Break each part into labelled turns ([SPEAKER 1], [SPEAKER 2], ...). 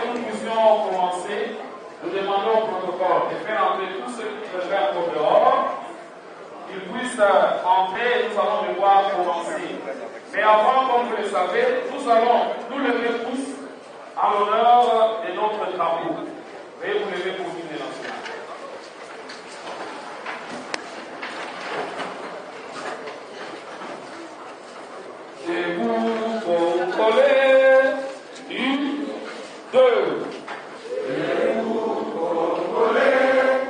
[SPEAKER 1] que nous puissions commencer, nous demandons au protocole de faire entrer tous ceux qui préfèrent au dehors, qu'ils puissent entrer et nous allons devoir commencer. Mais avant, comme vous le savez, nous allons nous lever tous en l'honneur de notre drapeau. Veuillez vous lever pour l'hymne national. Debout, Congolais, 1, 2. Debout, Congolais,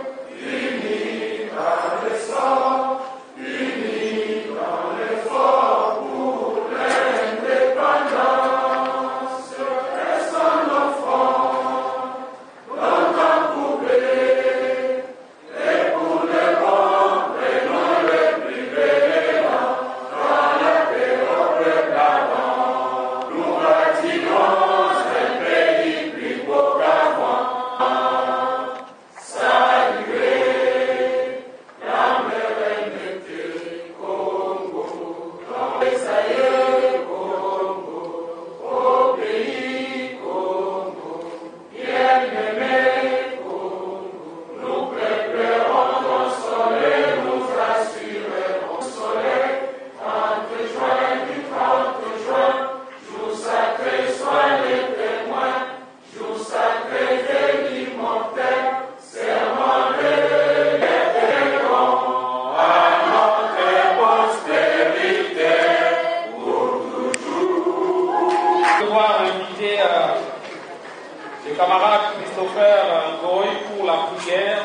[SPEAKER 1] unis dans le sang, unis dans l'effort pour l'indépendance. Et son enfant, longtemps courbé, et pour le bon, prenons le plus véhément, dans la paix au peuple avant. Nous bâtirons un pays plus beau qu'avant. Saluer la modernité Congo, essayer Congo, au pays Congo, bien-aimé Congo, nous préparerons ton soleil, nous assurerons le soleil, 30 juin du 30 juin, jour sacré, sois les témoins, jour sacré de l'immortel, serment de l'éternel, à notre postérité, pour toujours. Je vais inviter les camarades Christopher Goy pour la prière,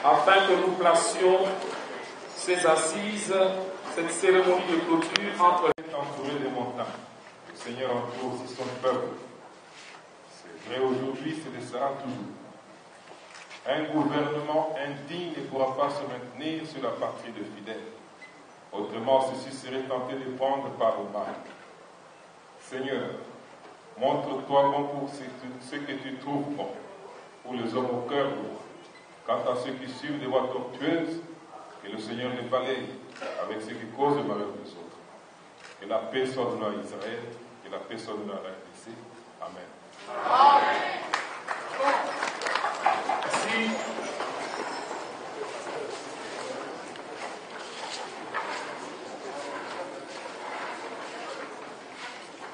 [SPEAKER 1] afin que nous placions ces assises, cette cérémonie de clôture entre
[SPEAKER 2] entouré des montagnes. Le Seigneur entoure aussi son peuple. C'est vrai aujourd'hui, c'est le sera toujours. Un gouvernement indigne ne pourra pas se maintenir sur la patrie de fidèles. Autrement, ceux-ci seraient tentés de prendre part au mal. Seigneur, montre-toi bon pour ce que tu trouves bon, pour les hommes au cœur droit. Quant à ceux qui suivent des voies tortueuses, que le Seigneur les balaye avec ceux qui causent le malheur des autres. Que la paix soit donnée à Israël, que la paix soit donnée à la RDC. Amen.
[SPEAKER 1] Merci.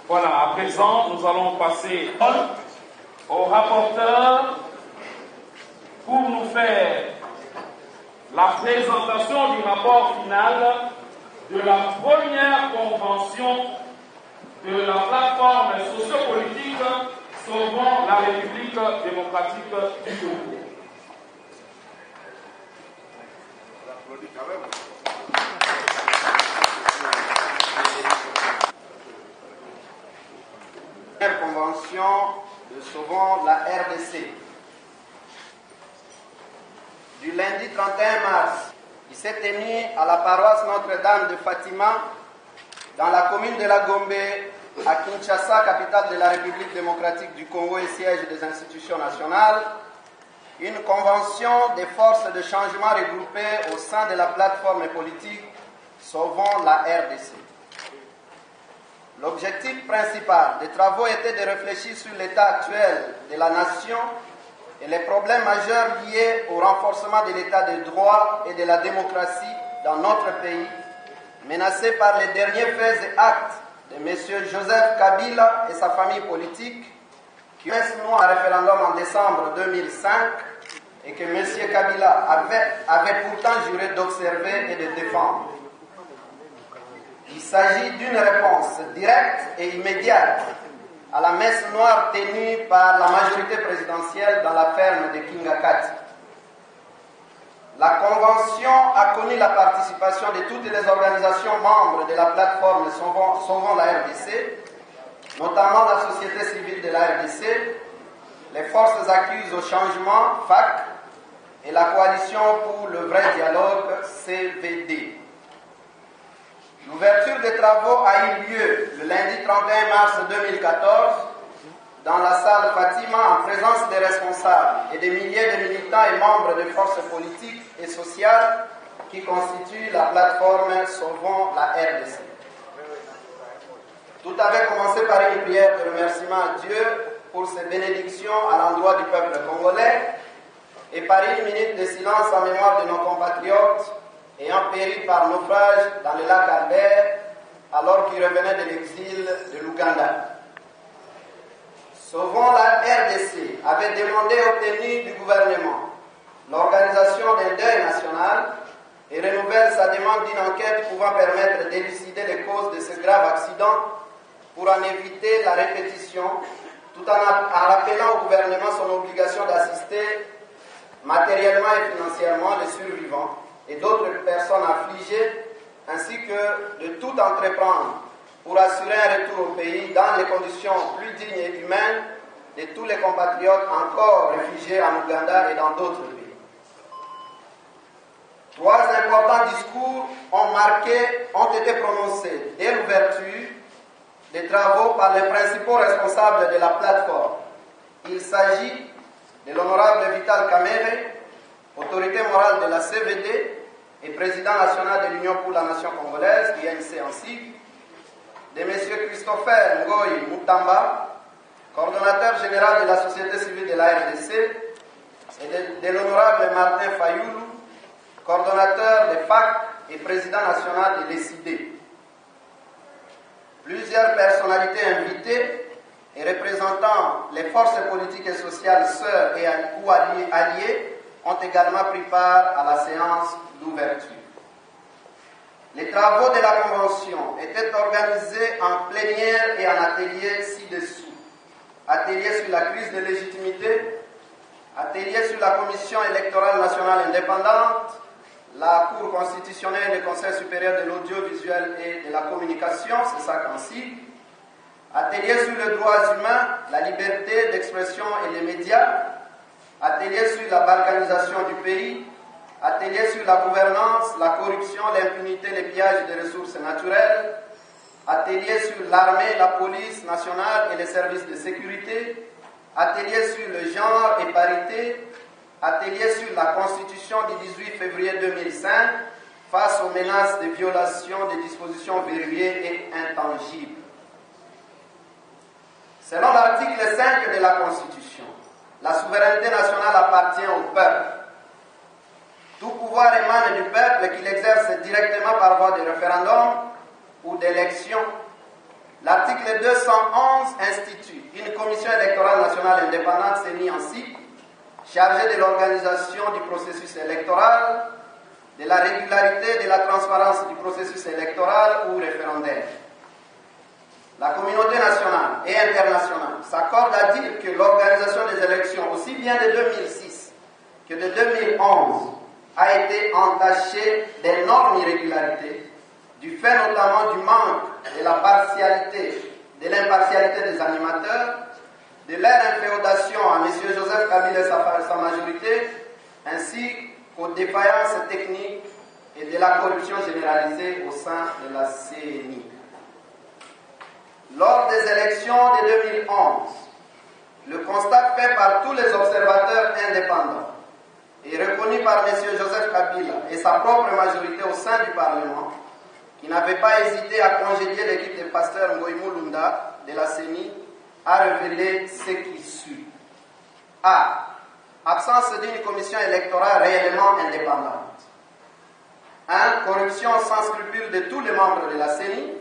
[SPEAKER 1] Voilà, à présent, nous allons passer au rapporteur pour nous faire la présentation du rapport final de la première convention de la plateforme sociopolitique Sauvons la République démocratique du Congo.
[SPEAKER 3] Première convention de Sauvons la RDC. Du lundi 31 mars, il s'est tenu à la paroisse Notre-Dame de Fatima, dans la commune de la Gombe, à Kinshasa, capitale de la République démocratique du Congo et siège des institutions nationales, une convention des forces de changement regroupées au sein de la plateforme politique Sauvons la RDC. L'objectif principal des travaux était de réfléchir sur l'état actuel de la nation et les problèmes majeurs liés au renforcement de l'état de droit et de la démocratie dans notre pays, menacé par les derniers faits et actes de M. Joseph Kabila et sa famille politique, qui ont signé un référendum en décembre 2005 et que M. Kabila avait pourtant juré d'observer et de défendre. Il s'agit d'une réponse directe et immédiate à la messe noire tenue par la majorité présidentielle dans la ferme de Kingakati. La Convention a connu la participation de toutes les organisations membres de la plateforme Sauvons la RDC, notamment la société civile de la RDC, les forces acquises au changement, FAC, et la coalition pour le vrai dialogue, CVD. L'ouverture des travaux a eu lieu le lundi 31 mars 2014 dans la salle Fatima en présence des responsables et des milliers de militants et membres des forces politiques et sociales qui constituent la plateforme Sauvons la RDC. Tout avait commencé par une prière de remerciement à Dieu pour ses bénédictions à l'endroit du peuple congolais et par une minute de silence en mémoire de nos compatriotes ayant péri par naufrage dans le lac Albert alors qu'ils revenaient de l'exil de l'Ouganda. Sauvons la RDC avait demandé et obtenu du gouvernement l'organisation d'un deuil national et renouvelle sa demande d'une enquête pouvant permettre d'élucider les causes de ce grave accident pour en éviter la répétition, tout en rappelant au gouvernement son obligation d'assister matériellement et financièrement les survivants et d'autres personnes affligées, ainsi que de tout entreprendre pour assurer un retour au pays dans les conditions plus dignes et humaines de tous les compatriotes encore réfugiés en Ouganda et dans d'autres pays. 3 importants discours ont été prononcés dès l'ouverture des travaux par les principaux responsables de la plateforme. Il s'agit de l'honorable Vital Kamerhe, autorité morale de la CVD et président national de l'Union pour la Nation congolaise, UNC en sigle, de M. Christopher Ngoyi Mutamba, coordonnateur général de la société civile de la RDC, et de l'honorable Martin Fayoulou, coordonnateur de FAC et président national de l'ECID. Plusieurs personnalités invitées et représentant les forces politiques et sociales sœurs ou alliées ont également pris part à la séance d'ouverture. Les travaux de la Convention étaient organisés en plénière et en atelier ci-dessous. Atelier sur la crise de légitimité, atelier sur la Commission électorale nationale indépendante, la Cour constitutionnelle et le Conseil supérieur de l'audiovisuel et de la communication, c'est ça qu'en sigle, atelier sur les droits humains, la liberté d'expression et les médias, atelier sur la balkanisation du pays, atelier sur la gouvernance, la corruption, l'impunité, les pillages des ressources naturelles, atelier sur l'armée, la police nationale et les services de sécurité, atelier sur le genre et parité, atelier sur la Constitution du 18 février 2005 face aux menaces de violation des dispositions verrouillées et intangibles. Selon l'article 5 de la Constitution, la souveraineté nationale appartient au peuple. Tout pouvoir émane du peuple qu'il exerce directement par voie de référendum ou d'élection. L'article 211 institue une commission électorale nationale indépendante saisie en cycle, chargée de l'organisation du processus électoral, de la régularité et de la transparence du processus électoral ou référendaire. La communauté nationale et internationale s'accorde à dire que l'organisation des élections, aussi bien de 2006 que de 2011, a été entachée d'énormes irrégularités, du fait notamment du manque de la partialité, de l'impartialité des animateurs, de leur inféodation à M. Joseph Kabila et sa majorité, ainsi qu'aux défaillances techniques et de la corruption généralisée au sein de la CENI. Lors des élections de 2011, le constat fait par tous les observateurs indépendants et reconnu par M. Joseph Kabila et sa propre majorité au sein du Parlement, qui n'avait pas hésité à congédier l'équipe de Pasteur Ngoyi Mulunda de la CENI, a révélé ce qui suit. A. Absence d'une commission électorale réellement indépendante. 1. Corruption sans scrupule de tous les membres de la CENI.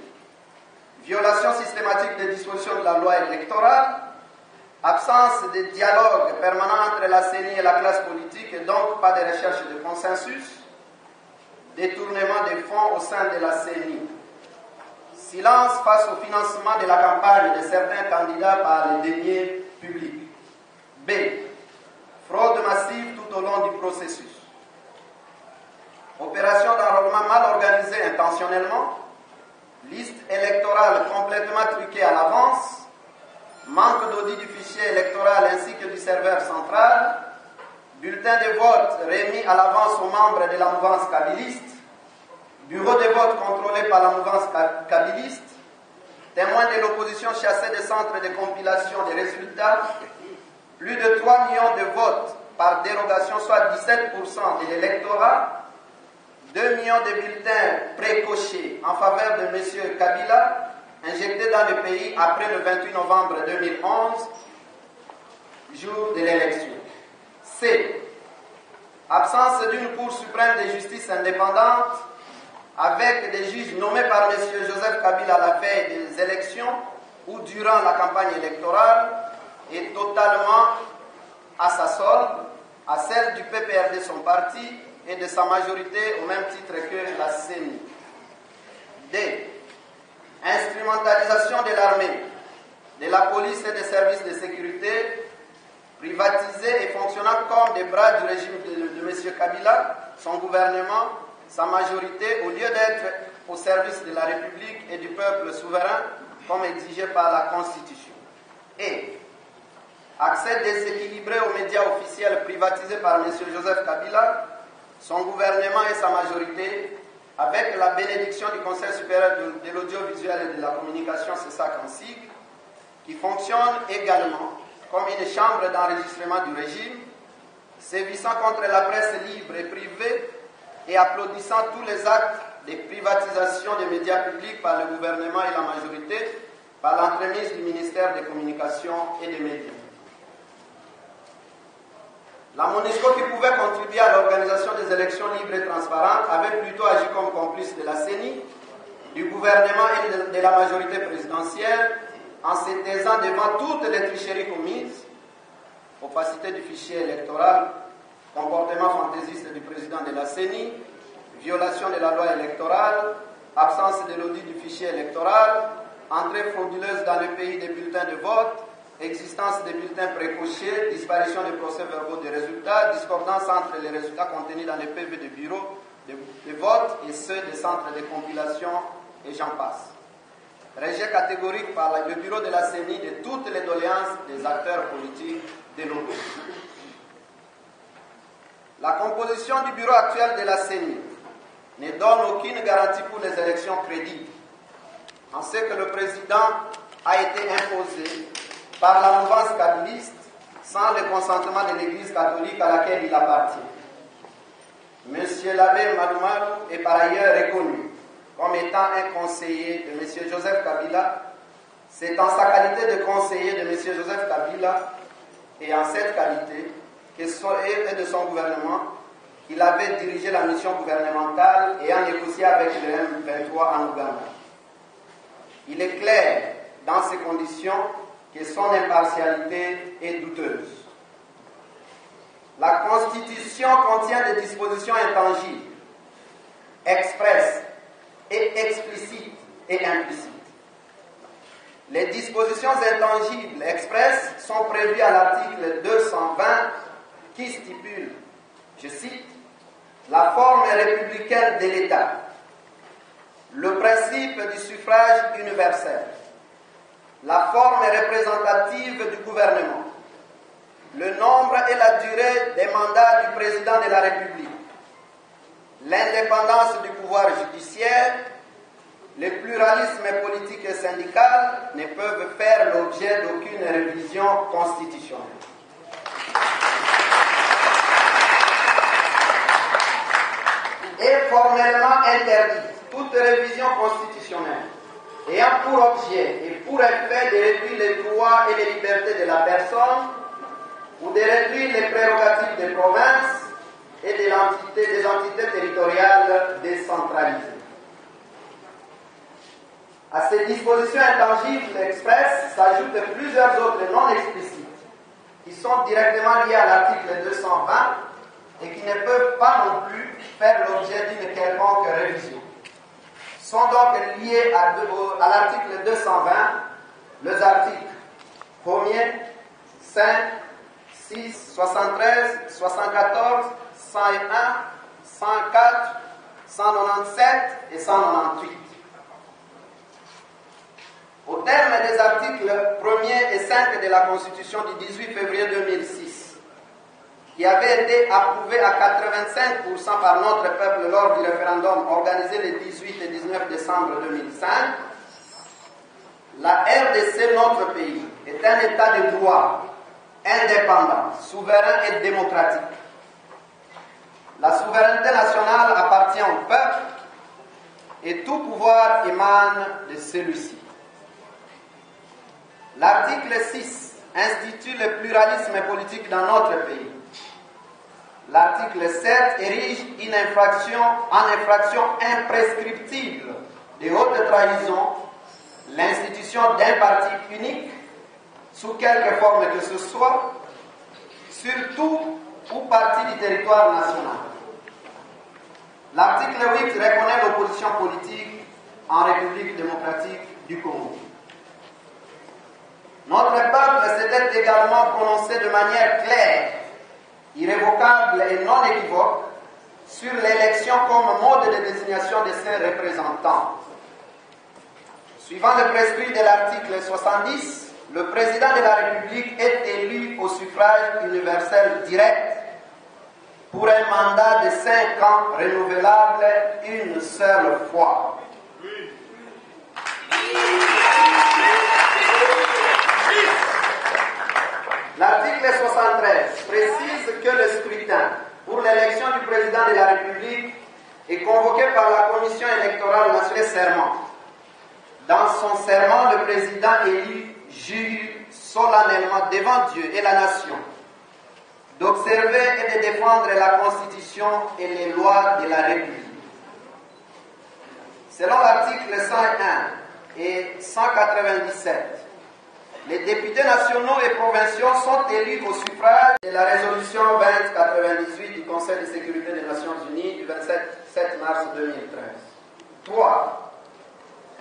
[SPEAKER 3] Violation systématique des dispositions de la loi électorale. Absence de dialogue permanent entre la CENI et la classe politique et donc pas de recherche de consensus. Détournement des fonds au sein de la CENI. Silence face au financement de la campagne de certains candidats par les deniers publics. B. Fraude massive tout au long du processus. Opération d'enrôlement mal organisée intentionnellement. Liste électorale complètement truquée à l'avance. Manque d'audit du fichier électoral ainsi que du serveur central. Bulletin de vote remis à l'avance aux membres de la mouvance kabiliste. Bureau de vote contrôlé par la mouvance kabiliste. Témoins de l'opposition chassés des centres de compilation des résultats. Plus de 3 millions de votes par dérogation, soit 17% de l'électorat. 2 millions de bulletins précochés en faveur de M. Kabila, injectés dans le pays après le 28 novembre 2011, jour de l'élection. C. Absence d'une Cour suprême de justice indépendante avec des juges nommés par M. Joseph Kabila à la veille des élections ou durant la campagne électorale est totalement à sa solde, à celle du PPRD, son parti, et de sa majorité au même titre que la CENI. D. Instrumentalisation de l'armée, de la police et des services de sécurité, privatisés et fonctionnant comme des bras du régime de M. Kabila, son gouvernement, sa majorité, au lieu d'être au service de la République et du peuple souverain, comme exigé par la Constitution. Et accès déséquilibré aux médias officiels privatisés par M. Joseph Kabila, son gouvernement et sa majorité, avec la bénédiction du Conseil supérieur de l'audiovisuel et de la communication, c'est ça qu'en sigle, qui fonctionne également comme une chambre d'enregistrement du régime, sévissant contre la presse libre et privée et applaudissant tous les actes de privatisation des médias publics par le gouvernement et la majorité, par l'entremise du ministère des Communications et des Médias. La MONUSCO, qui pouvait contribuer à l'organisation des élections libres et transparentes, avait plutôt agi comme complice de la CENI, du gouvernement et de la majorité présidentielle, en se taisant devant toutes les tricheries commises, opacité du fichier électoral, comportement fantaisiste du président de la CENI, violation de la loi électorale, absence de l'audit du fichier électoral, entrée frauduleuse dans le pays des bulletins de vote, existence des bulletins précochés, disparition des procès-verbaux des résultats, discordance entre les résultats contenus dans les PV de bureau de vote et ceux des centres de compilation, et j'en passe. Rejet catégorique par le bureau de la CENI de toutes les doléances des acteurs politiques de l'ONU. La composition du bureau actuel de la CENI ne donne aucune garantie pour les élections crédibles, en ce que le président a été imposé par la mouvance kabiliste sans le consentement de l'Église catholique à laquelle il appartient. M. l'abbé Malumalu est par ailleurs reconnu comme étant un conseiller de M. Joseph Kabila. C'est en sa qualité de conseiller de M. Joseph Kabila et en cette qualité et de son gouvernement qu'il avait dirigé la mission gouvernementale et a négocié avec le M23 en Ouganda. Il est clair dans ces conditions que son impartialité est douteuse. La Constitution contient des dispositions intangibles, expresses et explicites et implicites. Les dispositions intangibles expresses sont prévues à l'article 220 qui stipule, je cite, la forme républicaine de l'État, le principe du suffrage universel, la forme représentative du gouvernement, le nombre et la durée des mandats du président de la République, l'indépendance du pouvoir judiciaire, le pluralisme politique et syndical ne peuvent faire l'objet d'aucune révision constitutionnelle. Est formellement interdite toute révision constitutionnelle ayant pour objet et pour effet de réduire les droits et les libertés de la personne ou de réduire les prérogatives des provinces et des entités territoriales décentralisées. À ces dispositions intangibles expresses s'ajoutent plusieurs autres non explicites qui sont directement liées à l'article 220 et qui ne peuvent pas non plus faire l'objet d'une quelconque révision. Sont donc liés à l'article 220 les articles 1er, 5, 6, 73, 74, 101, 104, 197 et 198. Au terme des articles 1er et 5 de la Constitution du 18 février 2006, qui avait été approuvé à 85% par notre peuple lors du référendum organisé les 18 et 19 décembre 2005, la RDC, notre pays, est un État de droit, indépendant, souverain et démocratique. La souveraineté nationale appartient au peuple et tout pouvoir émane de celui-ci. L'article 6 institue le pluralisme politique dans notre pays. L'article 7 érige une infraction en infraction imprescriptible de haute trahison l'institution d'un parti unique, sous quelque forme que ce soit, sur tout ou partie du territoire national. L'article 8 reconnaît l'opposition politique en République démocratique du Congo. Notre peuple s'était également prononcé de manière claire, irrévocable et non équivoque sur l'élection comme mode de désignation de ses représentants. Suivant le prescrit de l'article 70, le président de la République est élu au suffrage universel direct pour un mandat de 5 ans renouvelable une seule fois. L'article 73 précise que le scrutin pour l'élection du président de la République est convoqué par la Commission électorale nationale serment. Dans son serment, le président élu jure solennellement devant Dieu et la nation d'observer et de défendre la Constitution et les lois de la République. Selon l'article 101 et 197, les députés nationaux et provinciaux sont élus au suffrage de la résolution 2098 du Conseil de sécurité des Nations Unies du 27 mars 2013. 3.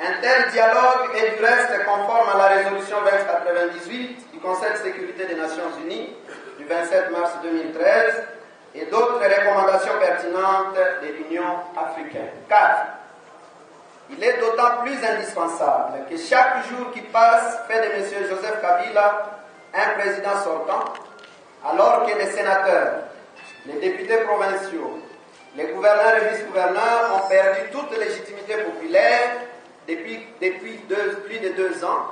[SPEAKER 3] Un tel dialogue est du reste conforme à la résolution 2098 du Conseil de sécurité des Nations Unies du 27 mars 2013 et d'autres recommandations pertinentes de l'Union africaine. 4. Il est d'autant plus indispensable que chaque jour qui passe fait de M. Joseph Kabila un président sortant, alors que les sénateurs, les députés provinciaux, les gouverneurs et vice-gouverneurs ont perdu toute légitimité populaire depuis plus de 2 ans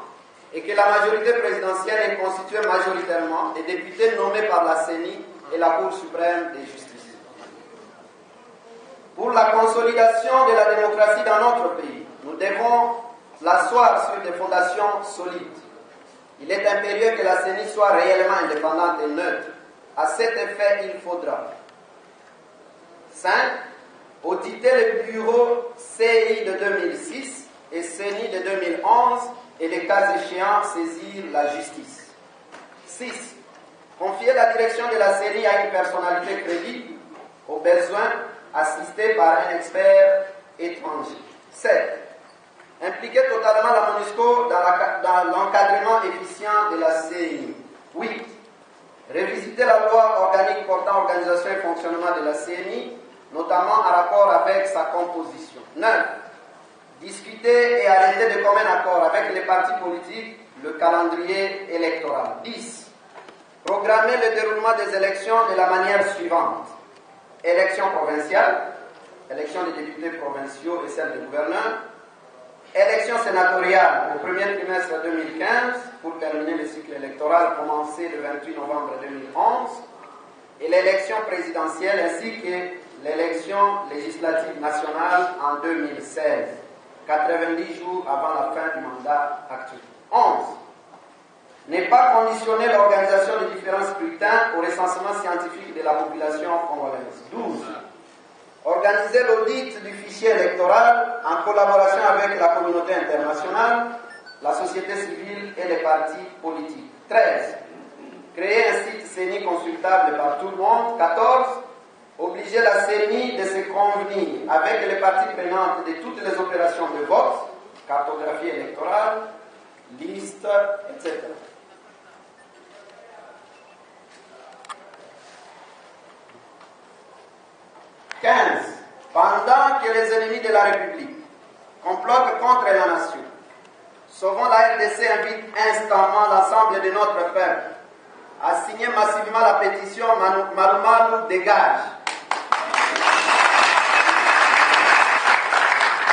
[SPEAKER 3] et que la majorité présidentielle est constituée majoritairement des députés nommés par la CENI et la Cour suprême de justice. Pour la consolidation de la démocratie dans notre pays, nous devons l'asseoir sur des fondations solides. Il est impérieux que la CENI soit réellement indépendante et neutre. À cet effet, il faudra 5. Auditer le bureau CI de 2006 et CENI de 2011 et les cas échéants saisir la justice. 6. Confier la direction de la CENI à une personnalité crédible, au besoin assisté par un expert étranger. 7. Impliquer totalement la MONUSCO dans l'encadrement efficient de la CENI. 8. Révisiter la loi organique portant organisation et fonctionnement de la CENI, notamment en rapport avec sa composition. 9. Discuter et arrêter de commun accord avec les partis politiques le calendrier électoral. 10. Programmer le déroulement des élections de la manière suivante. Élections provinciales, élections des députés provinciaux et celles des gouverneurs, élections sénatoriales au premier trimestre 2015 pour terminer le cycle électoral commencé le 28 novembre 2011 et l'élection présidentielle ainsi que l'élection législative nationale en 2016, 90 jours avant la fin du mandat actuel. 11. Ne pas conditionner l'organisation de différents scrutins au recensement scientifique de la population congolaise. 12. Organiser l'audit du fichier électoral en collaboration avec la communauté internationale, la société civile et les partis politiques. 13. Créer un site CENI consultable par tout le monde. 14. Obliger la CENI de se convenir avec les parties prenantes de toutes les opérations de vote, cartographie électorale, liste, etc. 15. Pendant que les ennemis de la République complotent contre la nation, Sauvons la RDC invite instamment l'ensemble de notre peuple à signer massivement la pétition Malu Malu dégage.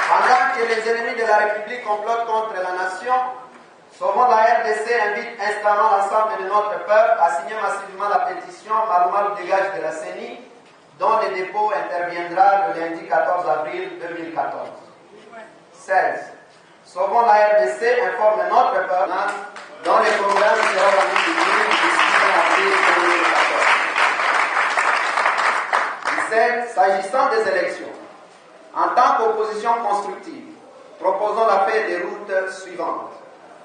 [SPEAKER 3] Pendant que les ennemis de la République complotent contre la nation, Sauvons la RDC invite instamment l'ensemble de notre peuple à signer massivement la pétition Malu Malu dégage de la CENI, dont le dépôt interviendra le lundi 14 avril 2014. 16. Sauvons la RDC informe notre peuple dont les programmes seront rendus publics s'agissant des élections, en tant qu'opposition constructive, proposons la feuille des routes suivantes.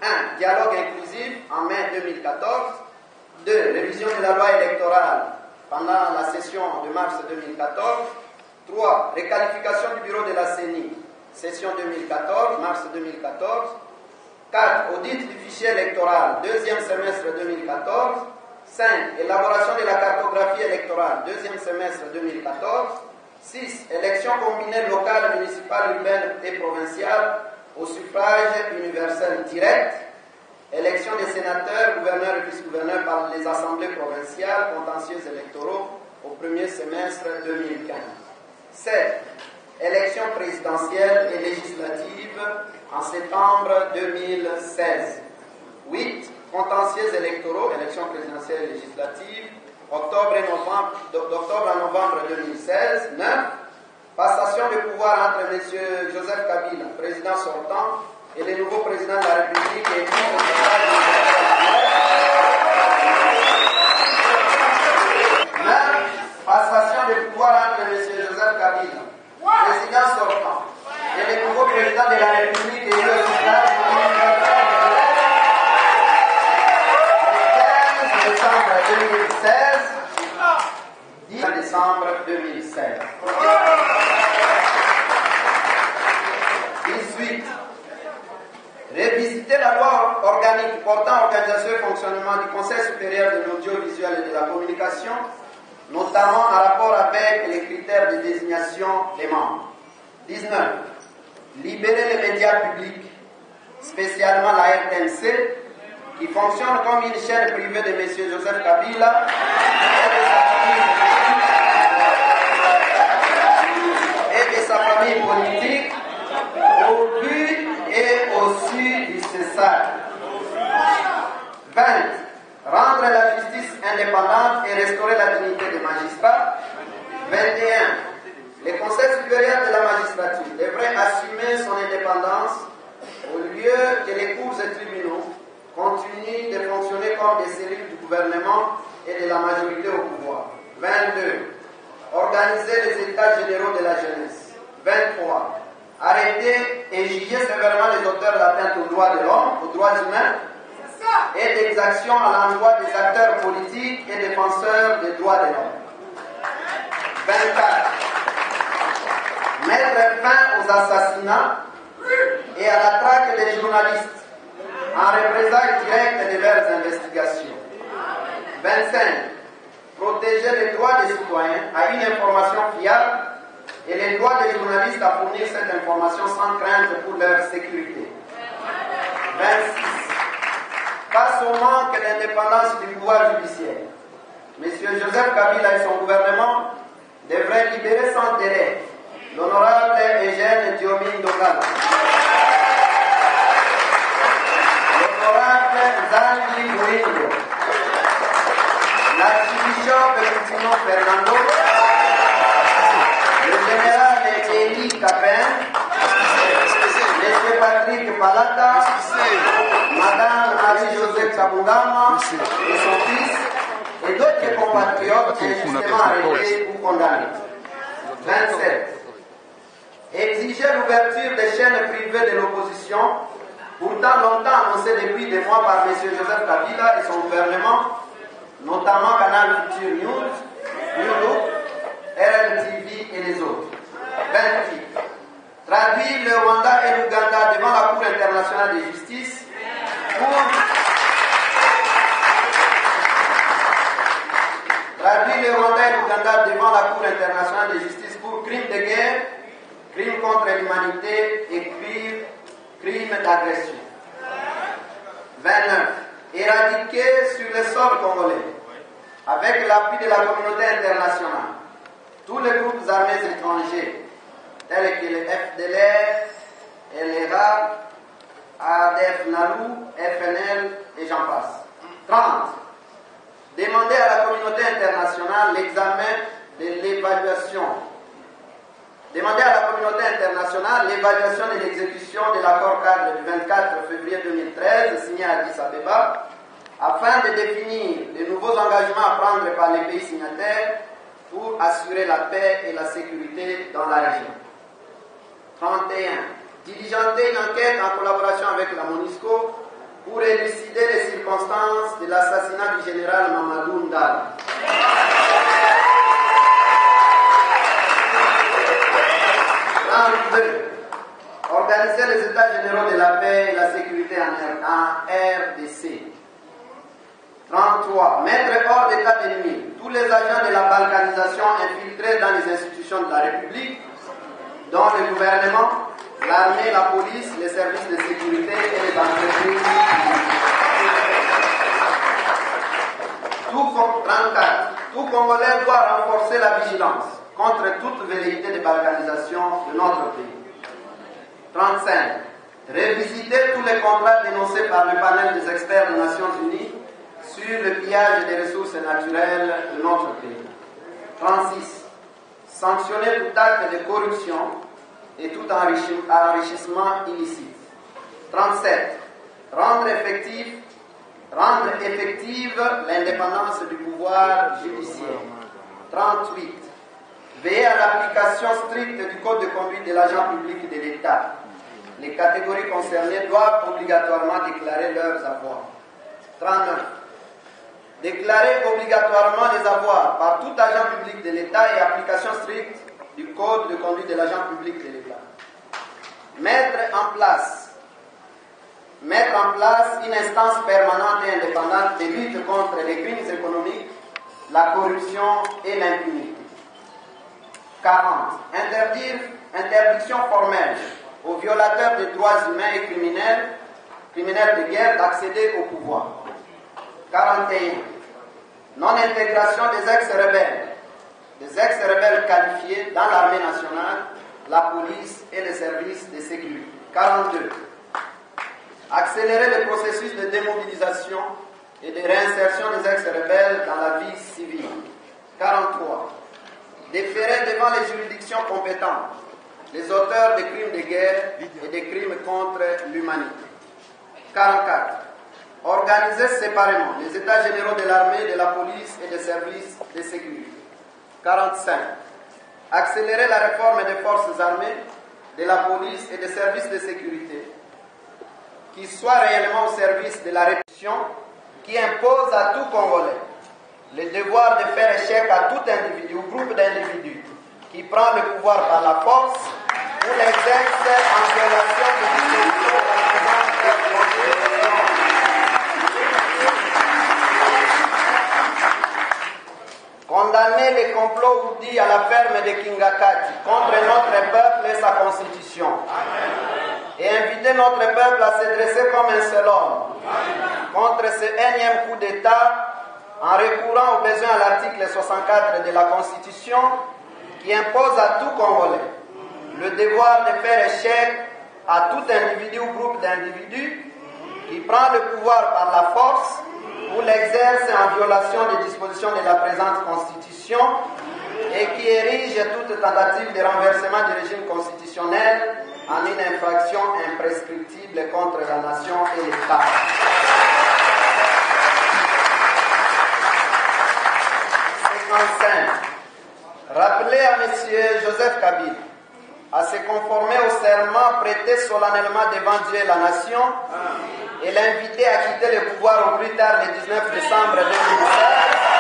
[SPEAKER 3] 1. Dialogue inclusif en mai 2014. 2. Révision de la loi électorale pendant la session de mars 2014. 3. Réqualification du bureau de la CENI, session 2014, mars 2014. 4. Audit du fichier électoral, deuxième semestre 2014. 5. Élaboration de la cartographie électorale, deuxième semestre 2014. 6. Élections combinées locales, municipales, urbaines et provinciales au suffrage universel direct. Élection des sénateurs, gouverneurs et vice-gouverneurs par les assemblées provinciales, contentieux électoraux au premier semestre 2015. 7. Élections présidentielles et législatives en septembre 2016. 8. Contentieux électoraux, élections présidentielles et législatives, d'octobre à novembre 2016. 9. Passation de pouvoir entre M. Joseph Kabila, président sortant, et le nouveau président de la République élu au suffrage universel. 9. Passation de pouvoir entre M. Joseph Kabila, président sortant, et le nouveau président de la République élu au suffrage universel. Le 15 décembre 2016, 10 décembre 2016. 18. Révisiter la loi organique portant organisation et fonctionnement du Conseil supérieur de l'audiovisuel et de la communication, notamment en rapport avec les critères de désignation des membres. 19. Libérer les médias publics, spécialement la RTNC, qui fonctionne comme une chaîne privée de M. Joseph Kabila et de sa famille politique, au but et au su du César. 20. Rendre la justice indépendante et restaurer la dignité des magistrats. 21. Le Conseil supérieur de la magistrature devrait assumer son indépendance au lieu que les cours et tribunaux continuent de fonctionner comme des cellules du gouvernement et de la majorité au pouvoir. 22. Organiser les états généraux de la jeunesse. 23. Arrêter et juger sévèrement les auteurs d'atteinte aux droits de l'homme, aux droits humains, et d'exactions à l'endroit des acteurs politiques et défenseurs des droits de l'homme. 24. Mettre fin aux assassinats et à la traque des journalistes en représailles directes de leurs investigations. 25. Protéger les droits des citoyens à une information fiable et les droits des journalistes à fournir cette information sans crainte pour leur sécurité. 26. Face au manque d'indépendance du pouvoir judiciaire, M. Joseph Kabila et son gouvernement devraient libérer sans délai l'honorable Eugène Diomine Dogala, l'honorable Zandi Mourinho, l'archibishop Coutinho Fernando, le général Eli Capin, M. Patrick Palata, Madame Marie-Josée Kabungama et son fils, et d'autres compatriotes injustement arrêtés ou condamnés. 27. Exiger l'ouverture des chaînes privées de l'opposition, pourtant longtemps annoncées depuis des mois par M. Joseph Kabila et son gouvernement, notamment Canal Future News, New RLTV et les autres. 28. Traduire le Rwanda et l'Ouganda devant la Cour internationale de justice pour crimes de guerre, crimes contre l'humanité et crimes d'agression. 29. Éradiquer sur le sol congolais, avec l'appui de la communauté internationale, tous les groupes armés étrangers, tels que le FDLR, LRA, ADF Nalou, FNL et j'en passe. 30. Demander à la communauté internationale l'examen de l'évaluation. Demander à la communauté internationale l'évaluation de l'exécution de l'accord cadre du 24 février 2013 signé à Addis Abeba afin de définir de nouveaux engagements à prendre par les pays signataires pour assurer la paix et la sécurité dans la région. 31. Diligenter une enquête en collaboration avec la MONUSCO pour élucider les circonstances de l'assassinat du général Mamadou Ndala. 32. Organiser les États généraux de la paix et la sécurité en RDC. 33. Mettre hors d'état d'ennemi tous les agents de la balkanisation infiltrés dans les institutions de la République, dont le gouvernement, l'armée, la police, les services de sécurité et les entreprises. 34. Tout Congolais doit renforcer la vigilance contre toute velléité de balkanisation de notre pays. 35. Révisiter tous les contrats dénoncés par le panel des experts des Nations Unies sur le pillage des ressources naturelles de notre pays. 36. Sanctionner tout acte de corruption et tout enrichissement illicite. 37. Rendre effective l'indépendance du pouvoir judiciaire. 38. Veiller à l'application stricte du code de conduite de l'agent public de l'État. Les catégories concernées doivent obligatoirement déclarer leurs avoirs. 39. Déclarer obligatoirement les avoirs par tout agent public de l'État et application stricte du code de conduite de l'agent public de l'État. Mettre en place une instance permanente et indépendante de lutte contre les crimes économiques, la corruption et l'impunité. 40. Interdiction formelle aux violateurs des droits humains et criminels de guerre d'accéder au pouvoir. 41. Non-intégration des ex-rebelles qualifiés dans l'armée nationale, la police et les services de sécurité. 42. Accélérer le processus de démobilisation et de réinsertion des ex-rebelles dans la vie civile. 43. Déférer devant les juridictions compétentes les auteurs de crimes de guerre et de crimes contre l'humanité. 44. Organiser séparément les états généraux de l'armée, de la police et des services de sécurité. 45. Accélérer la réforme des forces armées, de la police et des services de sécurité qui soient réellement au service de la répression, qui impose à tout Congolais le devoir de faire échec à tout individu ou groupe d'individus qui prend le pouvoir par la force ou l'exerce en violation des dispositions de la présente Constitution. Condamner les complots ourdis à la ferme de Kingakati contre notre peuple et sa constitution. Et inviter notre peuple à se dresser comme un seul homme contre ce énième coup d'État en recourant au besoin à l'article 64 de la Constitution qui impose à tout Congolais le devoir de faire échec à tout individu ou groupe d'individus qui prend le pouvoir par la force ou l'exerce en violation des dispositions de la présente Constitution et qui érige toute tentative de renversement du régime constitutionnel en une infraction imprescriptible contre la nation et l'État. Rappeler à M. Joseph Kabila à se conformer au serment prêté solennellement devant Dieu et la nation et l'inviter à quitter le pouvoir au plus tard le 19 décembre 2016.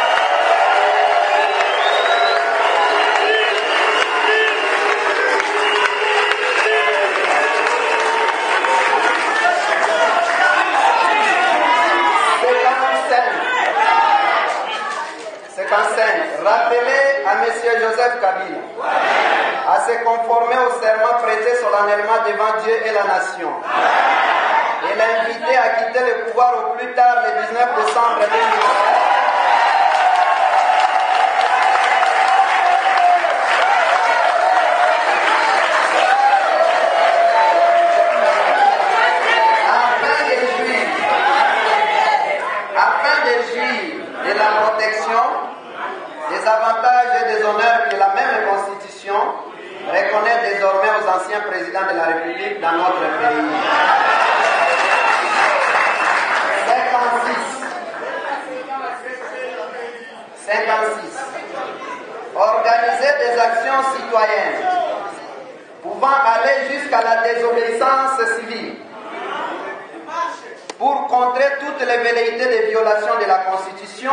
[SPEAKER 3] Rappeler à M. Joseph Kabila à se conformer au serment prêté solennellement devant Dieu et la nation et l'inviter à quitter le pouvoir au plus tard le 19 décembre 2016. Afin de jouir de la protection, des avantages et des honneurs que la même Constitution reconnaît désormais aux anciens présidents de la République dans notre pays. 56. organiser des actions citoyennes pouvant aller jusqu'à la désobéissance civile pour contrer toutes les velléités de violation de la Constitution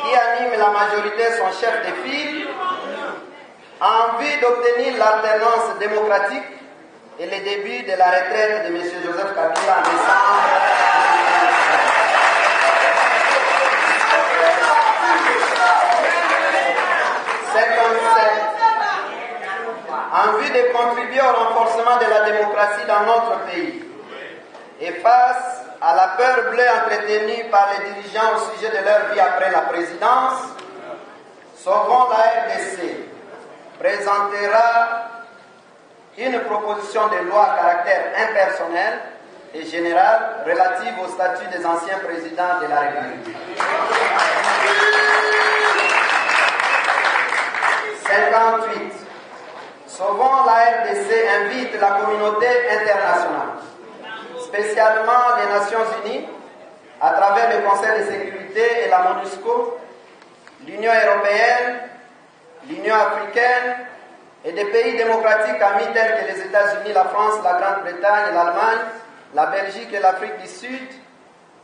[SPEAKER 3] qui animent la majorité son chef de file en vue d'obtenir l'alternance démocratique et le début de la retraite de M. Joseph Kabila en décembre 57. En vue de contribuer au renforcement de la démocratie dans notre pays et face à la peur bleue entretenue par les dirigeants au sujet de leur vie après la présidence, Sauvons la RDC présentera une proposition de loi à caractère impersonnel et général relative au statut des anciens présidents de la République. 58. Sauvons la RDC invite la communauté internationale, spécialement les Nations Unies, à travers le Conseil de sécurité et la MONUSCO, l'Union européenne, l'Union africaine et des pays démocratiques amis tels que les États-Unis, la France, la Grande-Bretagne, l'Allemagne, la Belgique et l'Afrique du Sud,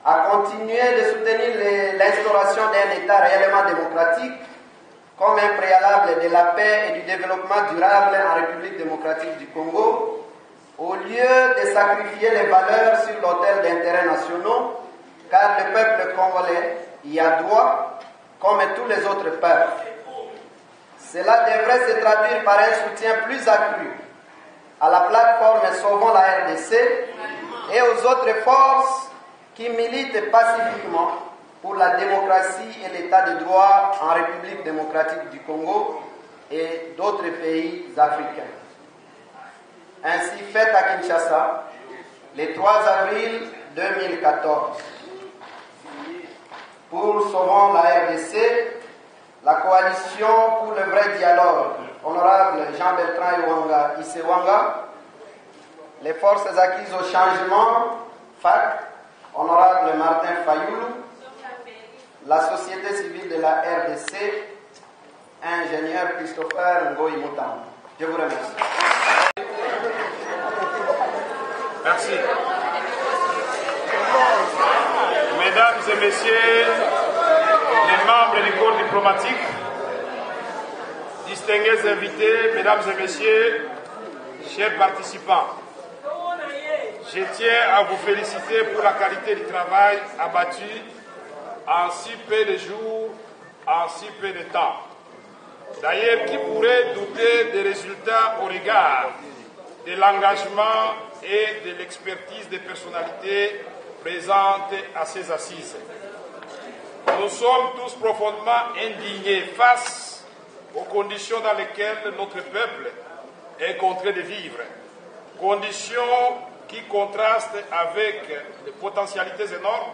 [SPEAKER 3] à continuer de soutenir l'instauration d'un État réellement démocratique comme un préalable de la paix et du développement durable en République démocratique du Congo, au lieu de sacrifier les valeurs sur l'autel d'intérêts nationaux, car le peuple congolais y a droit, comme tous les autres peuples. Cela devrait se traduire par un soutien plus accru à la plateforme Sauvons la RDC et aux autres forces qui militent pacifiquement pour la démocratie et l'état de droit en République démocratique du Congo et d'autres pays africains. Ainsi fait à Kinshasa, le 3 avril 2014. Pour Sauvons la RDC, la coalition pour le vrai dialogue, honorable Jean-Bertrand Iwanga Isewanga, les forces acquises au changement, FAC, honorable Martin Fayoulou, la société civile de la RDC, ingénieur Christopher Ngoï Moutam. Je vous remercie.
[SPEAKER 4] Merci. Mesdames et messieurs, les membres du corps diplomatique, distingués invités, mesdames et messieurs, chers participants, je tiens à vous féliciter pour la qualité du travail abattu en si peu de jours, en si peu de temps. D'ailleurs, qui pourrait douter des résultats au regard de l'engagement et de l'expertise des personnalités présentes à ces assises. Nous sommes tous profondément indignés face aux conditions dans lesquelles notre peuple est contraint de vivre. Conditions qui contrastent avec les potentialités énormes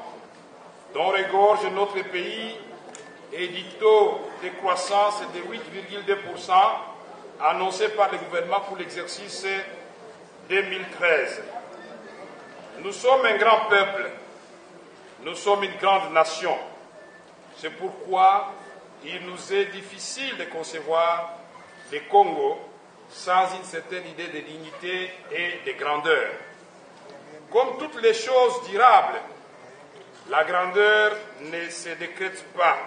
[SPEAKER 4] dont regorge notre pays et du taux de croissance de 8,2% annoncé par le gouvernement pour l'exercice 2013. Nous sommes un grand peuple, nous sommes une grande nation. C'est pourquoi il nous est difficile de concevoir le Congo sans une certaine idée de dignité et de grandeur. Comme toutes les choses durables, la grandeur ne se décrète pas,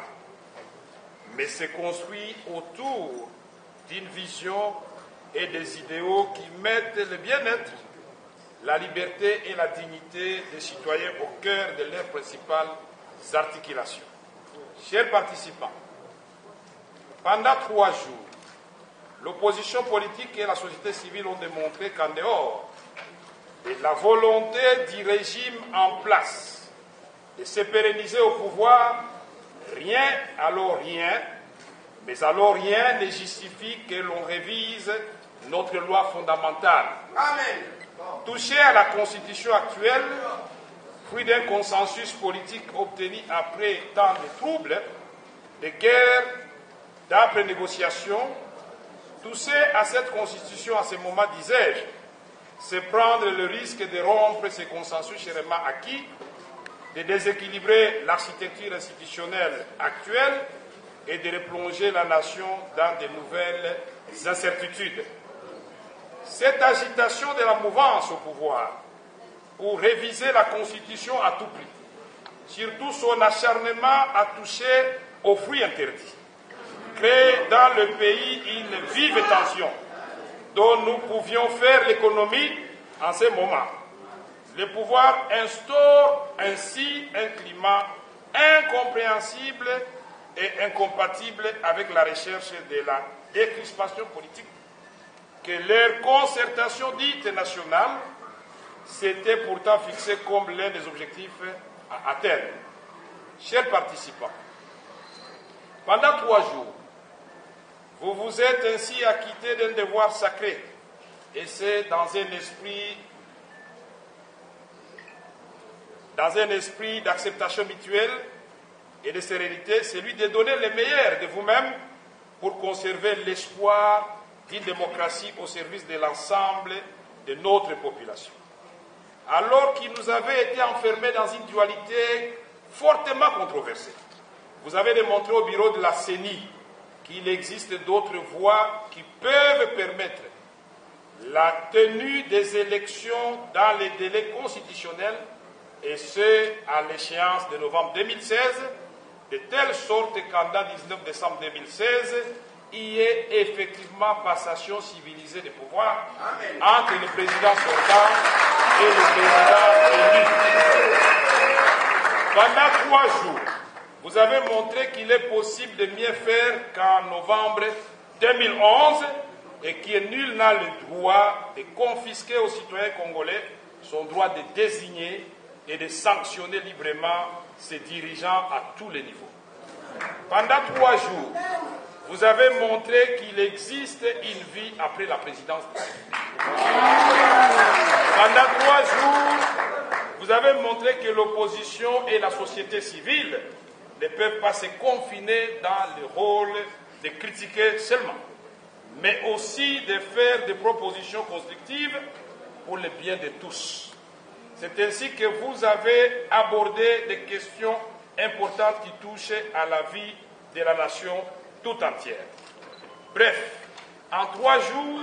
[SPEAKER 4] mais se construit autour d'une vision et des idéaux qui mettent le bien-être, la liberté et la dignité des citoyens au cœur de leurs principales articulations. Chers participants, pendant 3 jours, l'opposition politique et la société civile ont démontré qu'en dehors de la volonté du régime en place de se pérenniser au pouvoir, rien, mais alors rien ne justifie que l'on révise notre loi fondamentale. Amen. Toucher à la constitution actuelle, fruit d'un consensus politique obtenu après tant de troubles, de guerres, d'âpres négociations, toucher à cette constitution à ce moment, disais-je, c'est prendre le risque de rompre ce consensus chèrement acquis, de déséquilibrer l'architecture institutionnelle actuelle et de replonger la nation dans de nouvelles incertitudes. Cette agitation de la mouvance au pouvoir pour réviser la Constitution à tout prix, surtout son acharnement à toucher aux fruits interdits, crée dans le pays une vive tension dont nous pouvions faire l'économie en ce moment. Le pouvoir instaure ainsi un climat incompréhensible et incompatible avec la recherche de la décrispation politique que leur concertation dite nationale s'était pourtant fixée comme l'un des objectifs à atteindre. Chers participants, pendant 3 jours, vous vous êtes ainsi acquittés d'un devoir sacré, et c'est dans un esprit d'acceptation mutuelle et de sérénité, celui de donner le meilleur de vous-même pour conserver l'espoir d'une démocratie au service de l'ensemble de notre population. Alors qu'il nous avait été enfermés dans une dualité fortement controversée, vous avez démontré au bureau de la CENI qu'il existe d'autres voies qui peuvent permettre la tenue des élections dans les délais constitutionnels, et ce, à l'échéance de novembre 2016, de telle sorte qu'en 19 décembre 2016, il y ait effectivement passation civilisée des pouvoirs entre le président sortant et le président élu. Pendant 3 jours, vous avez montré qu'il est possible de mieux faire qu'en novembre 2011 et que nul n'a le droit de confisquer aux citoyens congolais son droit de désigner et de sanctionner librement ses dirigeants à tous les niveaux. Pendant 3 jours, vous avez montré qu'il existe une vie après la présidence de la République. Pendant 3 jours, vous avez montré que l'opposition et la société civile ne peuvent pas se confiner dans le rôle de critiquer seulement, mais aussi de faire des propositions constructives pour le bien de tous. C'est ainsi que vous avez abordé des questions importantes qui touchent à la vie de la nation tout entière. Bref, en 3 jours,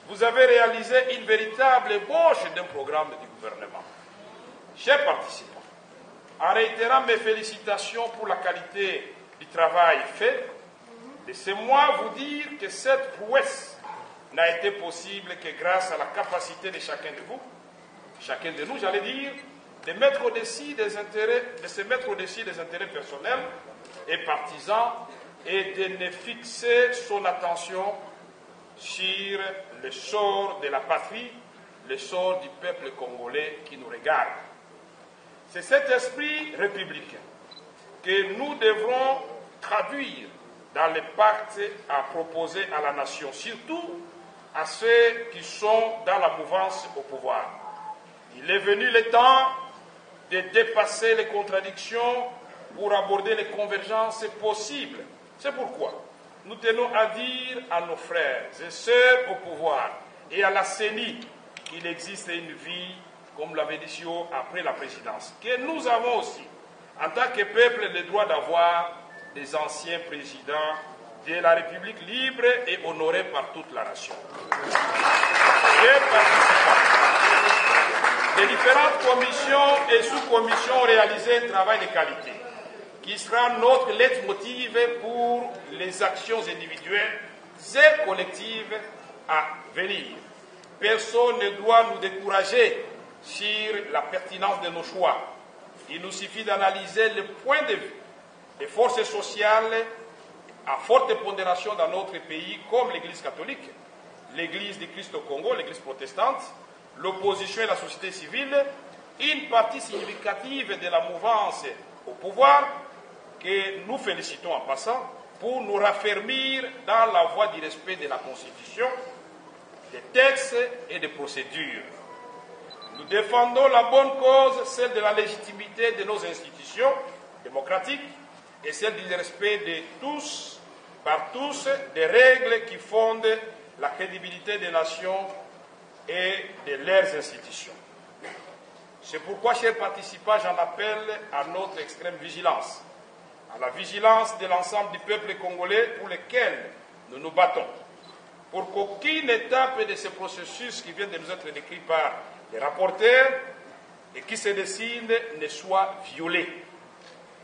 [SPEAKER 4] vous avez réalisé une véritable ébauche d'un programme du gouvernement. Chers participants, en réitérant mes félicitations pour la qualité du travail fait, laissez-moi vous dire que cette prouesse n'a été possible que grâce à la capacité de chacun de vous, chacun de nous, j'allais dire, de mettre au-dessus des intérêts, de se mettre au-dessus des intérêts personnels et partisans et de ne fixer son attention sur le sort de la patrie, le sort du peuple congolais qui nous regarde. C'est cet esprit républicain que nous devrons traduire dans le pacte à proposer à la nation, surtout à ceux qui sont dans la mouvance au pouvoir. Il est venu le temps de dépasser les contradictions pour aborder les convergences possibles. C'est pourquoi nous tenons à dire à nos frères et sœurs au pouvoir et à la CENI qu'il existe une vie, comme l'avait dit Sio, après la présidence, que nous avons aussi, en tant que peuple, le droit d'avoir des anciens présidents de la République libre et honorée par toute la nation. Chers participants, les différentes commissions et sous-commissions ont réalisé un travail de qualité qui sera notre leitmotiv pour les actions individuelles et collectives à venir. Personne ne doit nous décourager sur la pertinence de nos choix. Il nous suffit d'analyser le point de vue des forces sociales à forte pondération dans notre pays, comme l'Église catholique, l'Église du Christ au Congo, l'Église protestante, l'opposition et la société civile, une partie significative de la mouvance au pouvoir, que nous félicitons en passant, pour nous raffermir dans la voie du respect de la Constitution, des textes et des procédures. Nous défendons la bonne cause, celle de la légitimité de nos institutions démocratiques et celle du respect de tous, par tous, des règles qui fondent la crédibilité des nations et de leurs institutions. C'est pourquoi, chers participants, j'en appelle à notre extrême vigilance, à la vigilance de l'ensemble du peuple congolais pour lequel nous nous battons, pour qu'aucune étape de ce processus qui vient de nous être décrit par les rapporteurs et qui se dessine ne soit violée.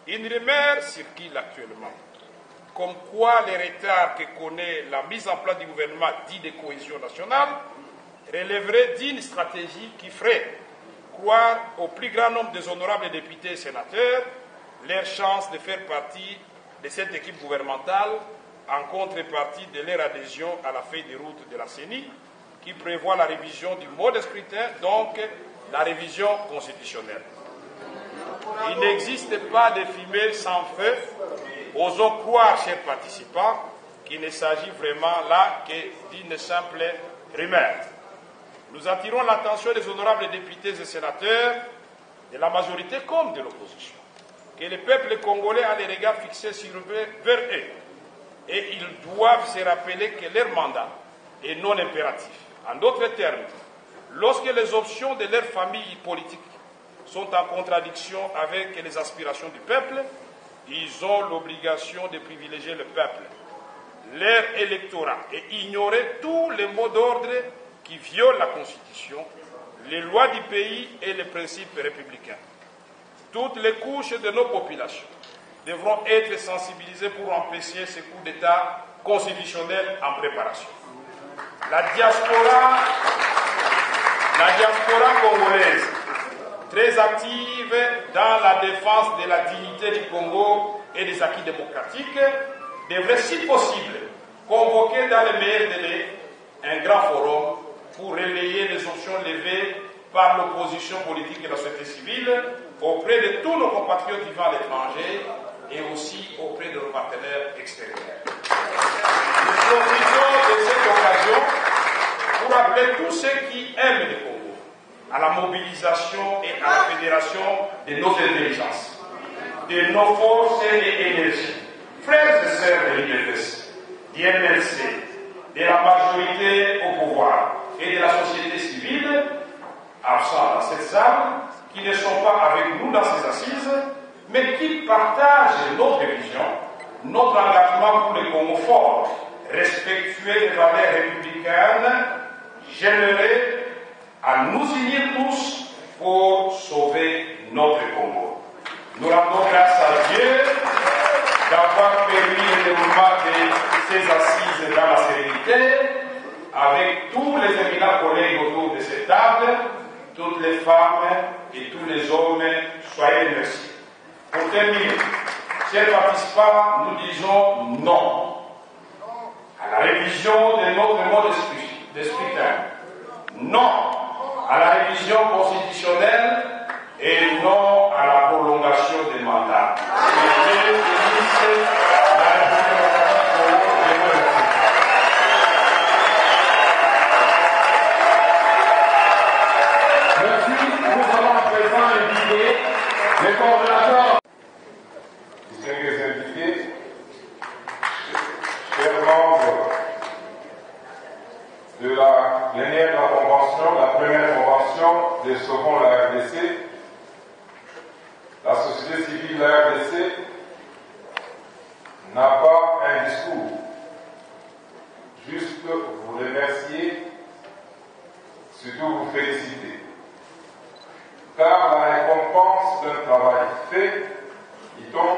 [SPEAKER 4] Une rumeur circule actuellement, comme quoi les retards que connaît la mise en place du gouvernement dit de cohésion nationale relèverait d'une stratégie qui ferait croire au plus grand nombre des honorables députés et sénateurs leur chance de faire partie de cette équipe gouvernementale en contrepartie de leur adhésion à la feuille de route de la CENI qui prévoit la révision du mode de scrutin, donc la révision constitutionnelle. Il n'existe pas de fumée sans feu. Osons croire, chers participants, qu'il ne s'agit vraiment là que d'une simple rumeur. Nous attirons l'attention des honorables députés et sénateurs de la majorité comme de l'opposition, que le peuple congolais a les regards fixés vers eux et ils doivent se rappeler que leur mandat est non impératif. En d'autres termes, lorsque les options de leur famille politique sont en contradiction avec les aspirations du peuple, ils ont l'obligation de privilégier le peuple, leur électorat et ignorer tous les mots d'ordre qui violent la Constitution, les lois du pays et les principes républicains. Toutes les couches de nos populations devront être sensibilisées pour empêcher ce coup d'État constitutionnel en préparation. La diaspora congolaise, très active dans la défense de la dignité du Congo et des acquis démocratiques, devrait, si possible, convoquer dans les meilleurs délais un grand forum pour relayer les options levées par l'opposition politique et la société civile auprès de tous nos compatriotes vivant à l'étranger et aussi auprès de nos partenaires extérieurs. Nous profitons de cette occasion pour appeler tous ceux qui aiment le Congo à la mobilisation et à la fédération de nos intelligences, de nos forces et énergies. Frères et sœurs de l'IDPS, du MLC, de la majorité au pouvoir et de la société civile, absents dans cette salle, qui ne sont pas avec nous dans ces assises, mais qui partagent notre vision, notre engagement pour le Congo fort, respectueux des valeurs républicaines, j'aimerais à nous unir tous pour sauver notre Congo. Nous rendons grâce à Dieu d'avoir permis le déroulement de ces assises dans la sérénité, avec tous les éminents collègues autour de cette table, toutes les femmes et tous les hommes, soyez remerciés. Pour terminer, chers participants, nous disons non à la révision de notre mode de scrutin, non à la révision constitutionnelle et non à la prolongation des mandats.
[SPEAKER 2] Les coordonnateurs, distingués invités, chers membres de la plénière de la convention, la première convention de Sauvons la RDC, la société civile de la RDC n'a pas un discours, juste vous remercier, surtout vous féliciter. Car la récompense d'un travail fait, dit-on,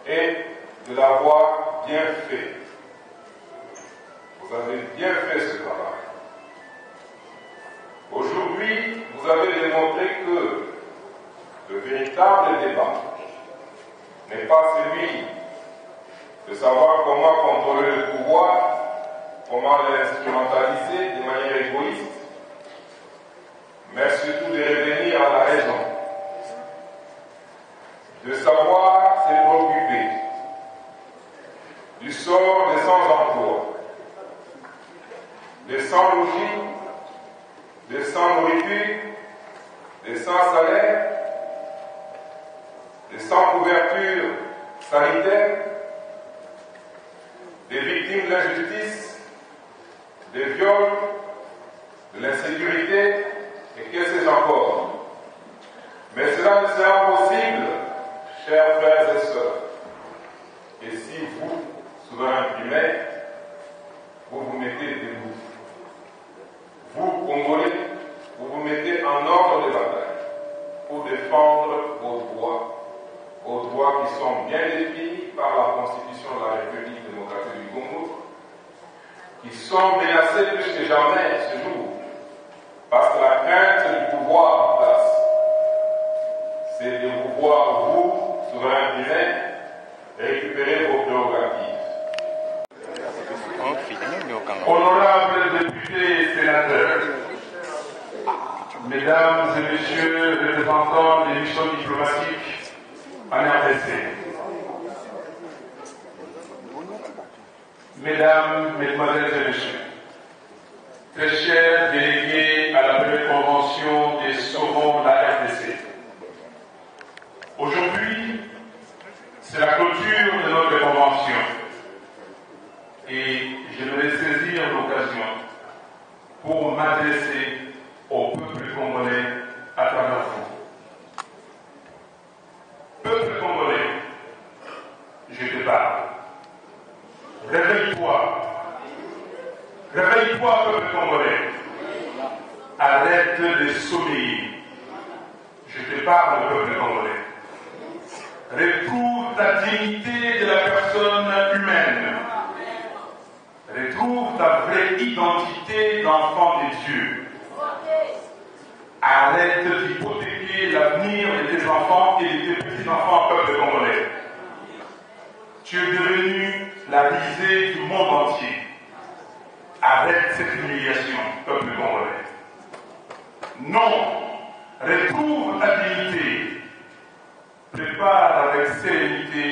[SPEAKER 2] est de l'avoir bien fait. Vous avez bien fait ce travail. Aujourd'hui, vous avez démontré que le véritable débat n'est pas celui de savoir comment contrôler le pouvoir, comment l'instrumentaliser de manière égoïste, mais surtout de revenir à la raison, de savoir se préoccuper du sort des sans-emploi, des sans-logis, des sans-nourriture, des sans-salaire, des sans-couverture sanitaire, des victimes de l'injustice, des viols, de l'insécurité, et que sais-je encore. Mais cela ne sera possible, chers frères et sœurs, et si vous, souverains primaires, vous vous mettez debout, vous, Congolais, vous vous mettez en ordre de bataille pour défendre vos droits qui sont bien définis par la Constitution de la République démocratique du Congo, qui sont menacés plus que jamais ce jour, parce que la crainte du pouvoir en place, c'est de vous voir, vous, souverains primaires, récupérer vos prérogatives.
[SPEAKER 5] Honorables députés et sénateurs, mesdames et messieurs les représentants des missions diplomatiques en RDC, mesdames, mesdemoiselles et messieurs, très chers délégués à la première convention des sauvons de la RDC, aujourd'hui, c'est la clôture de notre convention et j'aimerais saisir l'occasion pour m'adresser au peuple congolais à travers vous. Peuple congolais, je te parle. Réveille-toi. Réveille-toi, peuple congolais. Arrête de sommeiller. Je te parle, peuple congolais. Retrouve ta dignité de la personne humaine. Retrouve ta vraie identité d'enfant de Dieu. Arrête d'hypothéquer l'avenir de tes enfants et de tes petits-enfants, peuple congolais. Tu es devenu la risée du monde entier. Arrête cette humiliation, peuple congolais. Non, retrouve ta dignité. Prépare avec sérénité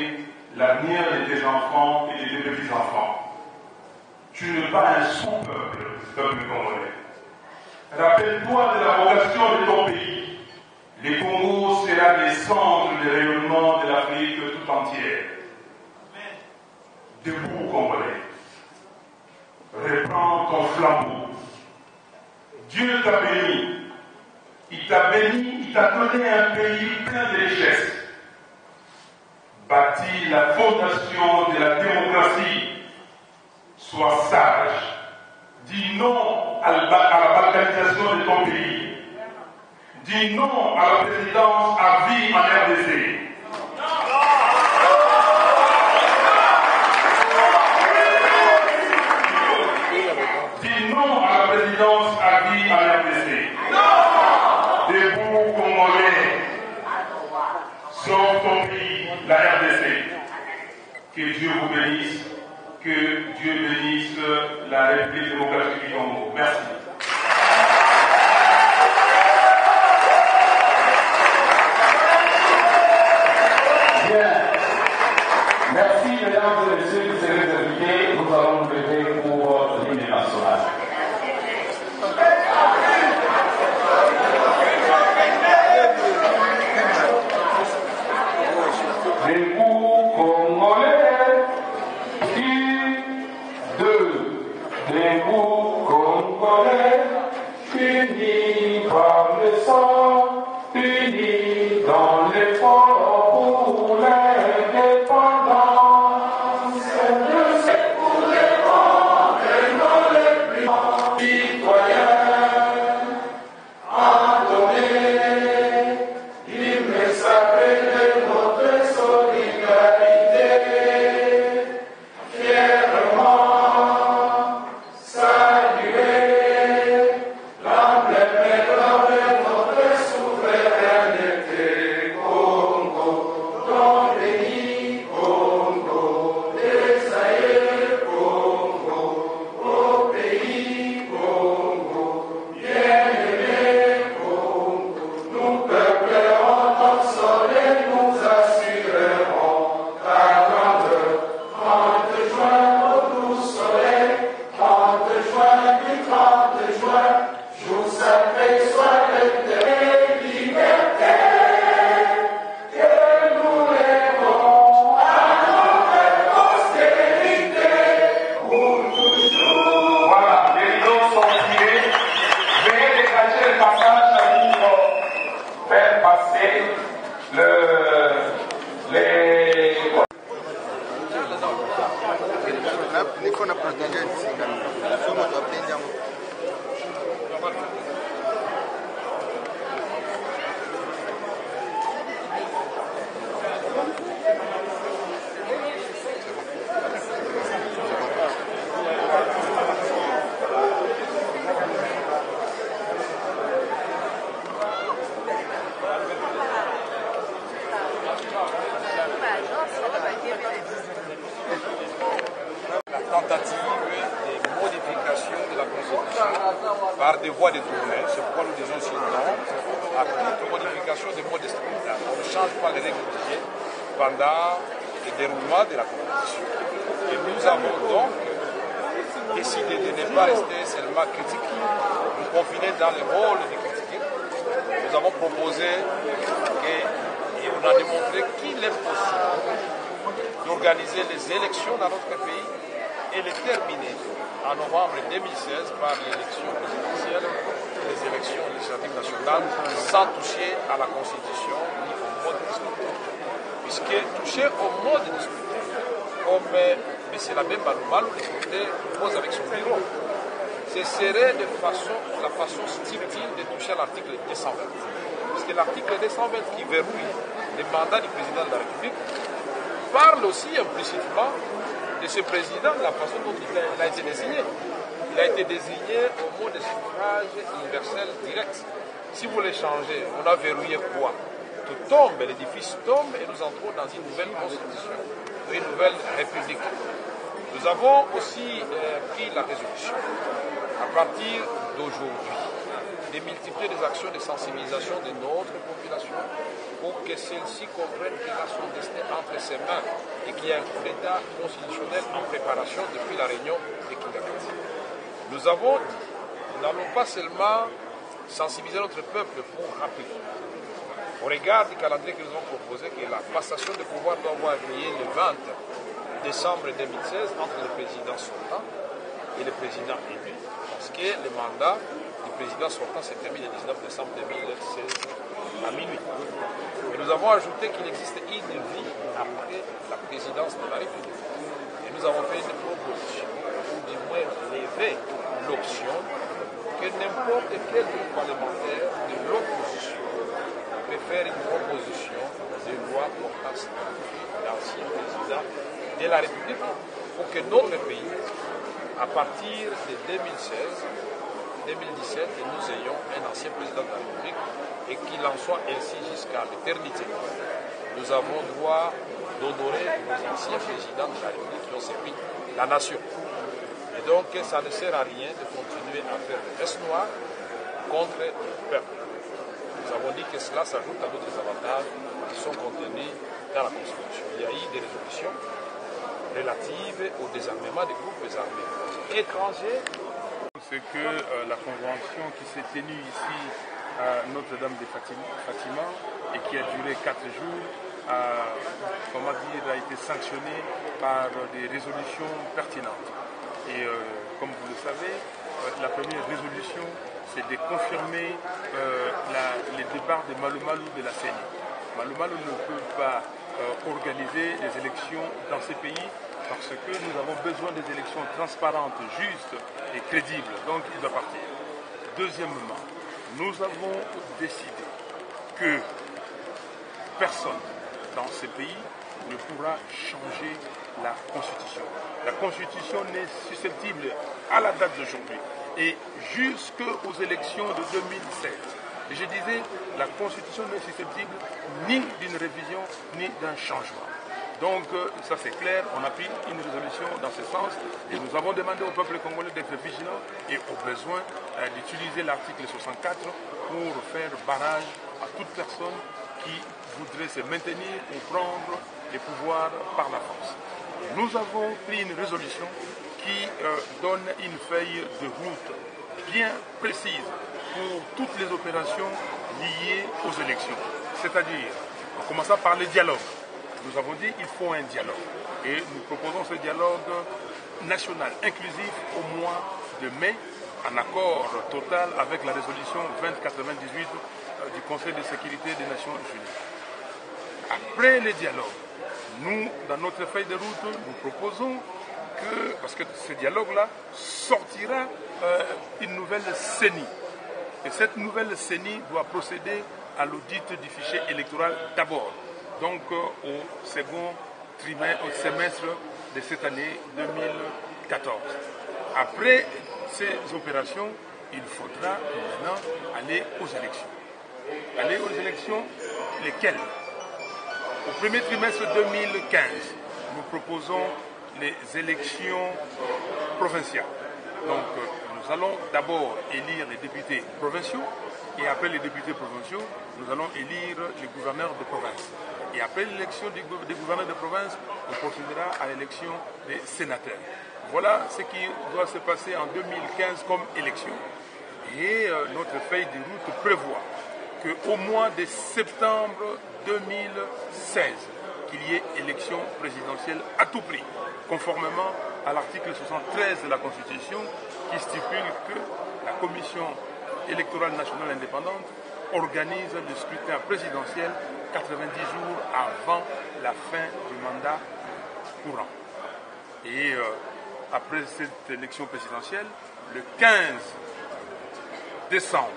[SPEAKER 5] l'avenir de tes enfants et de tes petits-enfants. Tu n'es pas un sous-peuple, peuple congolais. Rappelle-toi de la vocation de ton pays. Le Congo sera le centre de rayonnement de l'Afrique tout entière. Debout, Congolais. Reprends ton flambeau. Dieu t'a béni. Il t'a béni, il t'a donné un pays plein de richesses. Bâtis la fondation de la démocratie. Sois sage. Dis non à la balkanisation de ton pays. Dis non à la présidence à vie en RDC. Dis non à la présidence à vie en RDC. Debout, Congolais. Sauve ton pays, la RDC. Que Dieu vous bénisse. Que Dieu bénisse la République démocratique du Congo. Merci.
[SPEAKER 1] Bien. Merci, mesdames et messieurs les invités. Nous allons nous lever pour l'hymne national. Debout, Congolais. Debout, Congolais, unis par le sang, unis dans l'effort pour l'indépendance. C'est pour les grands et non les plus citoyens, entonner l'hymne sacré de notre solidarité.
[SPEAKER 6] niko na protege nsika somo twapenja
[SPEAKER 7] par des voies détournées. C'est pourquoi nous disons aussi non à toute modification des modes de spectacle. On ne change pas les règles du jeu pendant le déroulement de la compétition. Et nous avons donc décidé de ne pas rester seulement critiques, nous confiner dans le rôle de critiquer. Nous avons proposé et on a démontré qu'il est possible d'organiser les élections dans notre pays et les terminer en novembre 2016 par l'élection présidentielle et les élections législatives nationales sans toucher à la Constitution ni au mode de scrutin. Puisque toucher au mode de scrutin, comme M. Labé Maloumalou le député propose avec son bureau, ce serait la façon subtile de toucher à l'article 220. Puisque l'article 220 qui verrouille le mandat du président de la République parle aussi implicitement de ce président, la façon dont il a été désigné. Il a été désigné au mot de suffrage universel direct. Si vous les changez, on a verrouillé quoi? Tout tombe, l'édifice tombe et nous entrons dans une nouvelle constitution, une nouvelle république. Nous avons aussi pris la résolution, à partir d'aujourd'hui, de multiplier des actions de sensibilisation de notre population pour que celle-ci comprenne qu'elle a son destin entre ses mains et qu'il y a un coup d'État constitutionnel en préparation depuis la réunion de Kingakat. Nous avons dit, nous n'allons pas seulement sensibiliser notre peuple pour rappeler, au regard du calendrier que nous avons proposé, que la passation de pouvoir doit avoir lieu le 20 décembre 2016 entre le président sortant et le président élu, parce que le mandat du président sortant s'est terminé le 19 décembre 2016 à minuit. Et nous avons ajouté qu'il existe une vie après la présidence de la République. Et nous avons fait une proposition, ou du moins lever l'option que n'importe quel groupe parlementaire de l'opposition peut faire une proposition de loi portant statut d'ancien président de la République pour que notre pays, à partir de 2017, nous ayons un ancien président de la République et qu'il en soit ainsi jusqu'à l'éternité. Nous avons droit d'honorer nos anciens présidents de la République qui ont servi la nation. Et donc, ça ne sert à rien de continuer à faire le veste noir contre le peuple. Nous avons dit que cela s'ajoute à d'autres avantages qui sont contenus dans la Constitution. Il y a eu des résolutions relatives au désarmement des groupes armés étrangers.
[SPEAKER 2] C'est que la convention qui s'est tenue ici à Notre-Dame de Fatima et qui a duré 4 jours a été sanctionnée par des résolutions pertinentes. Et comme vous le savez, la première résolution, c'est de confirmer les départs de Maloumalou de la CENI. Maloumalou ne peut pas organiser des élections dans ces pays parce que nous avons besoin des élections transparentes, justes et crédibles. Donc il doit partir. Deuxièmement, nous avons décidé que personne dans ces pays ne pourra changer la Constitution. La Constitution n'est susceptible à la date d'aujourd'hui et jusqu'aux élections de 2007. Et je disais, la Constitution n'est susceptible ni d'une révision ni d'un changement. Donc ça c'est clair, on a pris une résolution dans ce sens et nous avons demandé au peuple congolais d'être vigilant et au besoin d'utiliser l'article 64 pour faire barrage à toute personne qui voudrait se maintenir ou prendre les pouvoirs par la force. Nous avons pris une résolution qui donne une feuille de route bien précise pour toutes les opérations liées aux élections. C'est-à-dire, en commençant par le dialogue. Nous avons dit qu'il faut un dialogue. Et nous proposons ce dialogue national, inclusif au mois de mai, en accord total avec la résolution 2098 du Conseil de sécurité des Nations Unies. Après le dialogue, nous, dans notre feuille de route, nous proposons
[SPEAKER 7] parce que ce dialogue-là sortira une nouvelle CENI. Et cette nouvelle CENI doit procéder à l'audit du fichier électoral d'abord, donc au second au semestre de cette année 2014. Après ces opérations, il faudra maintenant aller aux élections. Aller aux élections, lesquelles? Au premier trimestre 2015, nous proposons les élections provinciales. Donc, nous allons d'abord élire les députés provinciaux, et après les députés provinciaux, nous allons élire les gouverneurs de province. Et après l'élection des gouverneurs de province, on procédera à l'élection des sénateurs. Voilà ce qui doit se passer en 2015 comme élection. Et notre feuille de route prévoit qu'au mois de septembre 2016, qu'il y ait élection présidentielle à tout prix, conformément à l'article 73 de la Constitution qui stipule que la Commission électorale nationale indépendante organise le scrutin présidentiel 90 jours avant la fin du mandat courant. Et après cette élection présidentielle, le 15 décembre,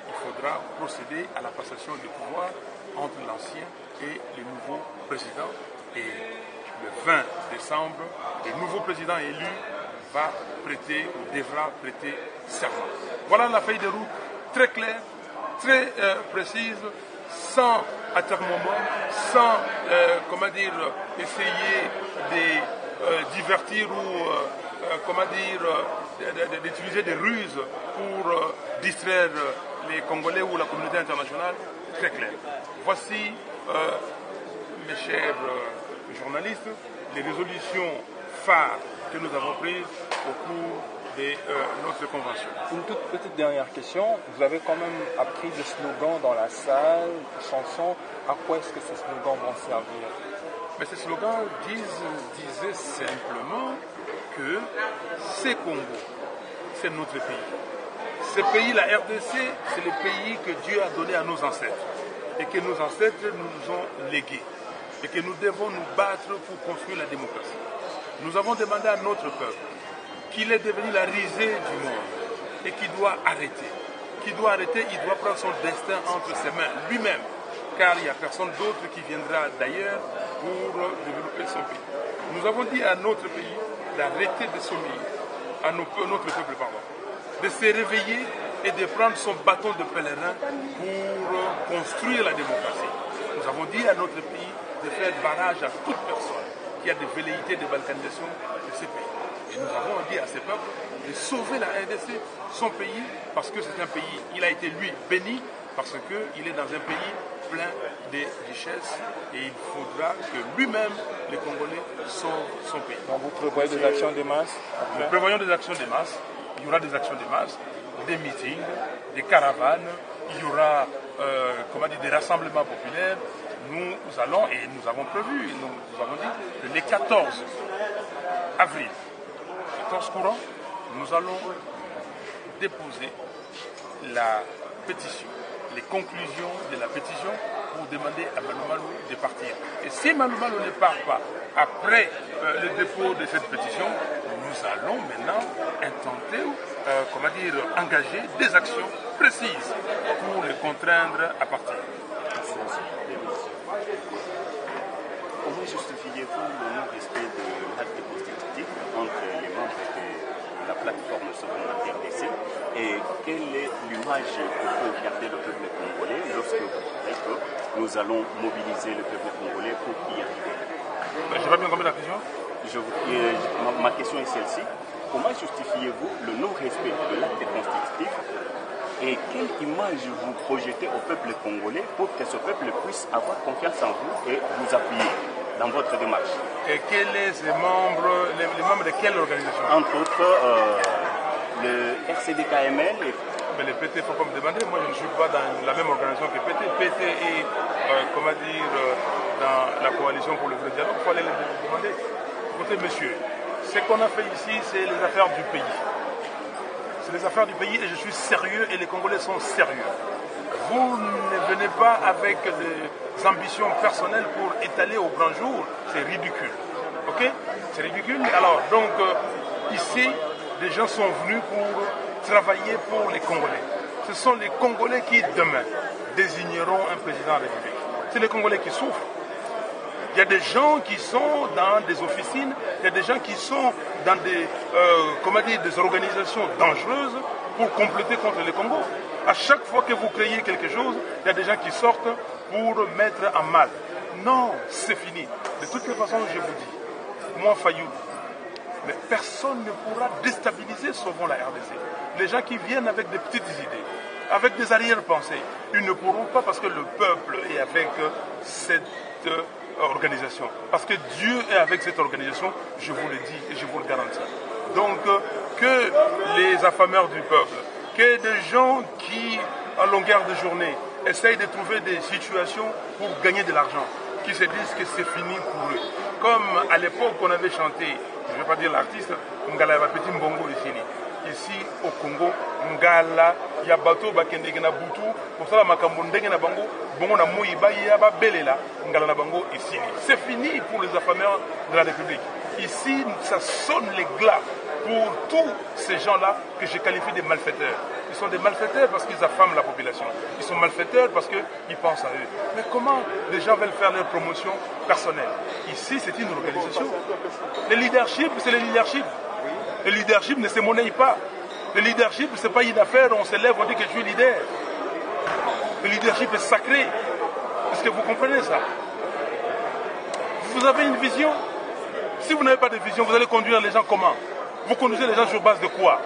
[SPEAKER 7] il faudra procéder à la passation du pouvoir entre l'ancien et le nouveau président. Et le 20 décembre, le nouveau président élu va prêter ou devra prêter serment. Voilà la feuille de route très claire, très précise, sans atermoiement, sans essayer de divertir ou d'utiliser des ruses pour distraire les Congolais ou la communauté internationale. Très clair. Voici, mes chers journalistes, les résolutions phares que nous avons prises au cours de notre convention.
[SPEAKER 8] Une toute petite dernière question. Vous avez quand même appris des slogans dans la salle, des chansons. À quoi est-ce que ces slogans vont servir?
[SPEAKER 7] Mais ces slogans disaient simplement que c'est Congo, c'est notre pays. Ce pays, la RDC, c'est le pays que Dieu a donné à nos ancêtres et que nos ancêtres nous ont légué et que nous devons nous battre pour construire la démocratie. Nous avons demandé à notre peuple qu'il est devenu la risée du monde et qu'il doit arrêter. Il doit prendre son destin entre ses mains lui-même, car il n'y a personne d'autre qui viendra d'ailleurs pour développer son pays. Nous avons dit à notre pays d'arrêter de s'ommer, à notre peuple, de se réveiller et de prendre son bâton de pèlerin pour construire la démocratie. Nous avons dit à notre pays de faire barrage à toute personne qui a des velléités de balkanisation de ce pays. Et nous avons dit à ces peuples de sauver la RDC, son pays, parce que c'est un pays, il a été lui béni, parce qu'il est dans un pays plein de richesses et il faudra que lui-même, les Congolais, sauvent son pays.
[SPEAKER 8] Donc vous prévoyez des actions de masse?
[SPEAKER 7] Nous prévoyons des actions de masse. Il y aura des actions de masse, des meetings, des caravanes, il y aura des rassemblements populaires. Nous allons, et nous avons prévu, nous avons dit que les 14 avril, 14 courant, nous allons déposer la pétition, les conclusions de la pétition pour demander à Malou Malou de partir. Et si Malou Malou ne part pas après le dépôt de cette pétition, nous allons maintenant intenter, engager des actions précises pour les contraindre à partir.
[SPEAKER 9] Comment justifiez-vous le non-respect de l'acte constitutif entre les membres de la plateforme Sauvons la RDC et quelle est l'image que peut garder le peuple congolais lorsque vous dites que nous allons mobiliser le peuple congolais pour y arriver?
[SPEAKER 7] Je n'ai pas bien compris la question.
[SPEAKER 9] Ma question est celle-ci. Comment justifiez-vous le non-respect de l'acte constitutif et quelle image vous projetez au peuple congolais pour que ce peuple puisse avoir confiance en vous et vous appuyer dans votre démarche?
[SPEAKER 7] Et quels sont les membres de quelle organisation?
[SPEAKER 9] Entre autres, le RCD-KML et...
[SPEAKER 7] Mais le PT, il faut pas me demander. Moi, je ne suis pas dans la même organisation que PT. PT est, dans la coalition pour le vrai dialogue. Il faut aller le demander. Écoutez, monsieur, ce qu'on a fait ici, c'est les affaires du pays. C'est les affaires du pays et je suis sérieux et les Congolais sont sérieux. Vous ne venez pas avec des ambitions personnelles pour étaler au grand jour, c'est ridicule. Ok?
[SPEAKER 4] choqué, c'est ridicule. Alors, donc, ici, les gens sont venus pour travailler pour les Congolais. Ce sont les Congolais qui, demain, désigneront un président de la République. C'est les Congolais qui souffrent. Il y a des gens qui sont dans des officines, il y a des gens qui sont dans des organisations dangereuses pour compléter contre le Congo. À chaque fois que vous créez quelque chose, il y a des gens qui sortent pour mettre en mal. Non, c'est fini. De toutes les façons, je vous dis, moi, Fayou, mais personne ne pourra déstabiliser sauvons la RDC. Les gens qui viennent avec des petites idées, avec des arrière-pensées, ils ne pourront pas parce que le peuple est avec cette organisation. Parce que Dieu est avec cette organisation, je vous le dis et je vous le garantis. Donc, que les affameurs du peuple, que des gens qui, à longueur de journée, essayent de trouver des situations pour gagner de l'argent, qui se disent que c'est fini pour eux. Comme à l'époque on avait chanté, je ne vais pas dire l'artiste, Ngala Petit Mbongo ici au Congo, Ngala, Yabato, Bakendegena Boutou, pour ça, Makambo Ndengena Bango, Bongo na Moïba, Yaba Belela, Ngala na Bango ici. C'est fini pour les affameurs de la République. Ici, ça sonne les glas pour tous ces gens-là que je qualifie de malfaiteurs. Ils sont des malfaiteurs parce qu'ils affament la population. Ils sont malfaiteurs parce qu'ils pensent à eux. Mais comment les gens veulent faire leur promotion personnelle? Ici, c'est une organisation. Le leadership, c'est le leadership. Le leadership ne se monnaie pas. Le leadership, ce n'est pas une affaire, on se lève, on dit que je suis leader. Le leadership est sacré. Est-ce que vous comprenez ça? Vous avez une vision. Si vous n'avez pas de vision, vous allez conduire les gens comment? Vous conduisez les gens sur base de quoi?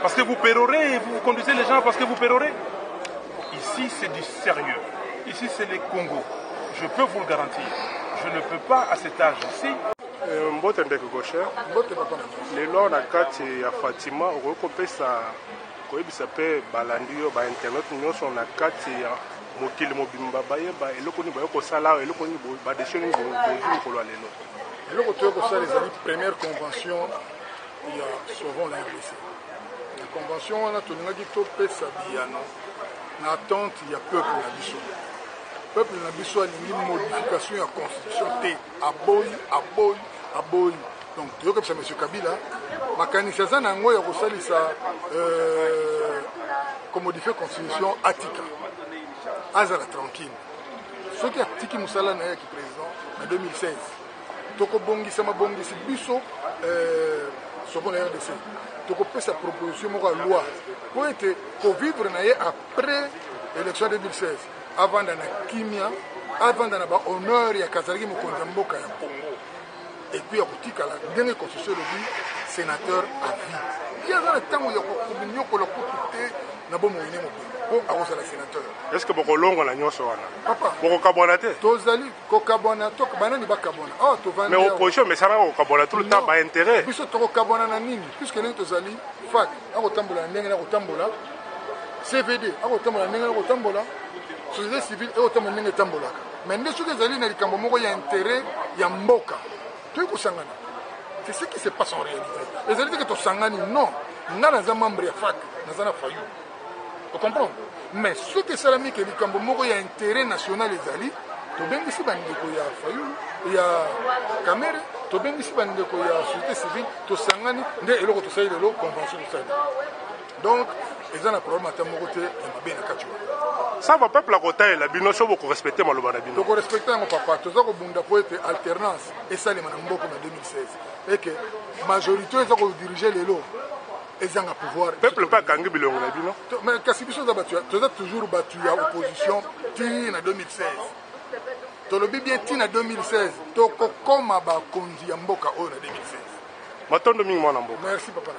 [SPEAKER 4] Parce que vous pérorez et vous conduisez les gens parce que vous pérorez. Ici, c'est du sérieux. Ici, c'est les Congo. Je peux vous le garantir. Je ne peux pas, à cet âge ici.
[SPEAKER 10] Mbote ndeko gaucher lelo na kati ya Fatima okopesa koyebisa pe balandi yo ba internet nyonso na kati ya mokili mobimba bayeba eloko ni bayokosala eloko ni badeshe ni bozwi kolwa lelo
[SPEAKER 11] eloko toyokosala ezali première convention ya sauvons la RDC. La convention wana tolingaki topesa biyano na attente ya peuple na biso. Peuple na biso alingi modification ya constitution te aboyi. Donc toyokebisa M. Kabila makanisi aza na yango ya kosalisa komodifie constitution atika azala tranquille soki atiki mosala na ye ya kiprésident na 2016 tokobongisa mabongisi biso sauvons la RDC tokopesa proposition moko ya loi po ete kovivre na ye après élection 2016 avanda na kimia avanda na bahonneur ya kazalaki mokonzi ya mboka ya Congo et puis à kotikala ndenge constitution elobi sénateur à vie ye aza na ntango ya kominyokola kutu te na bomoine mobimba po akozala sénateur.
[SPEAKER 10] Est-ce que bokolongo na nyonso wana
[SPEAKER 11] papa
[SPEAKER 10] bokokabwana te
[SPEAKER 11] tozali kokabwana banani bakabwana awa tovandi
[SPEAKER 10] mais opposition mesana kokabwana tout le temps ba intérêt
[SPEAKER 11] biso tokokabwana na nini puisque ndenge tozali fac akotambola na ndenge na kotambola CVD akotambola na ndenge na kotambola société civile ekotambola ndenge etambolaka mais nde soki ezali na likambo moko ya intérêt ya mboka toyokosangana. C'est ce qui se passe en réalité. Les élites que tu sangani, non. Nous sommes membres de la FAC, nous sommes Fayou. Tu comprends? Mais ce que c'est l'ami qui dit qu'il y a intérêt national, les alliés, tu bien ici, il y a Fayou, il y a Kamere, tu bien ici, il y a société civile, tu sangani, et là, tu sais, il y a la convention de ça. Donc, ils ont un problème à ta côté, il y a bien un cas.
[SPEAKER 10] Ça va peuple à côté, la binoso pour respecter Maloba Bino.
[SPEAKER 11] Pour respecter mon papa, tout ça pour être alternance et ça les manamboko en 2016. Et que majorité ils ont dirigé les lots. Ils ont un pouvoir.
[SPEAKER 10] Peuple pas kangi bilongo na bino.
[SPEAKER 11] Mais Kassibiso a battu, tu as toujours battu à opposition tin en 2016. Tu le bien tin en 2016. Tu comme ba konzi ya mboka en 2016.
[SPEAKER 10] Matondo mingi mwana mboka.
[SPEAKER 11] Merci papa.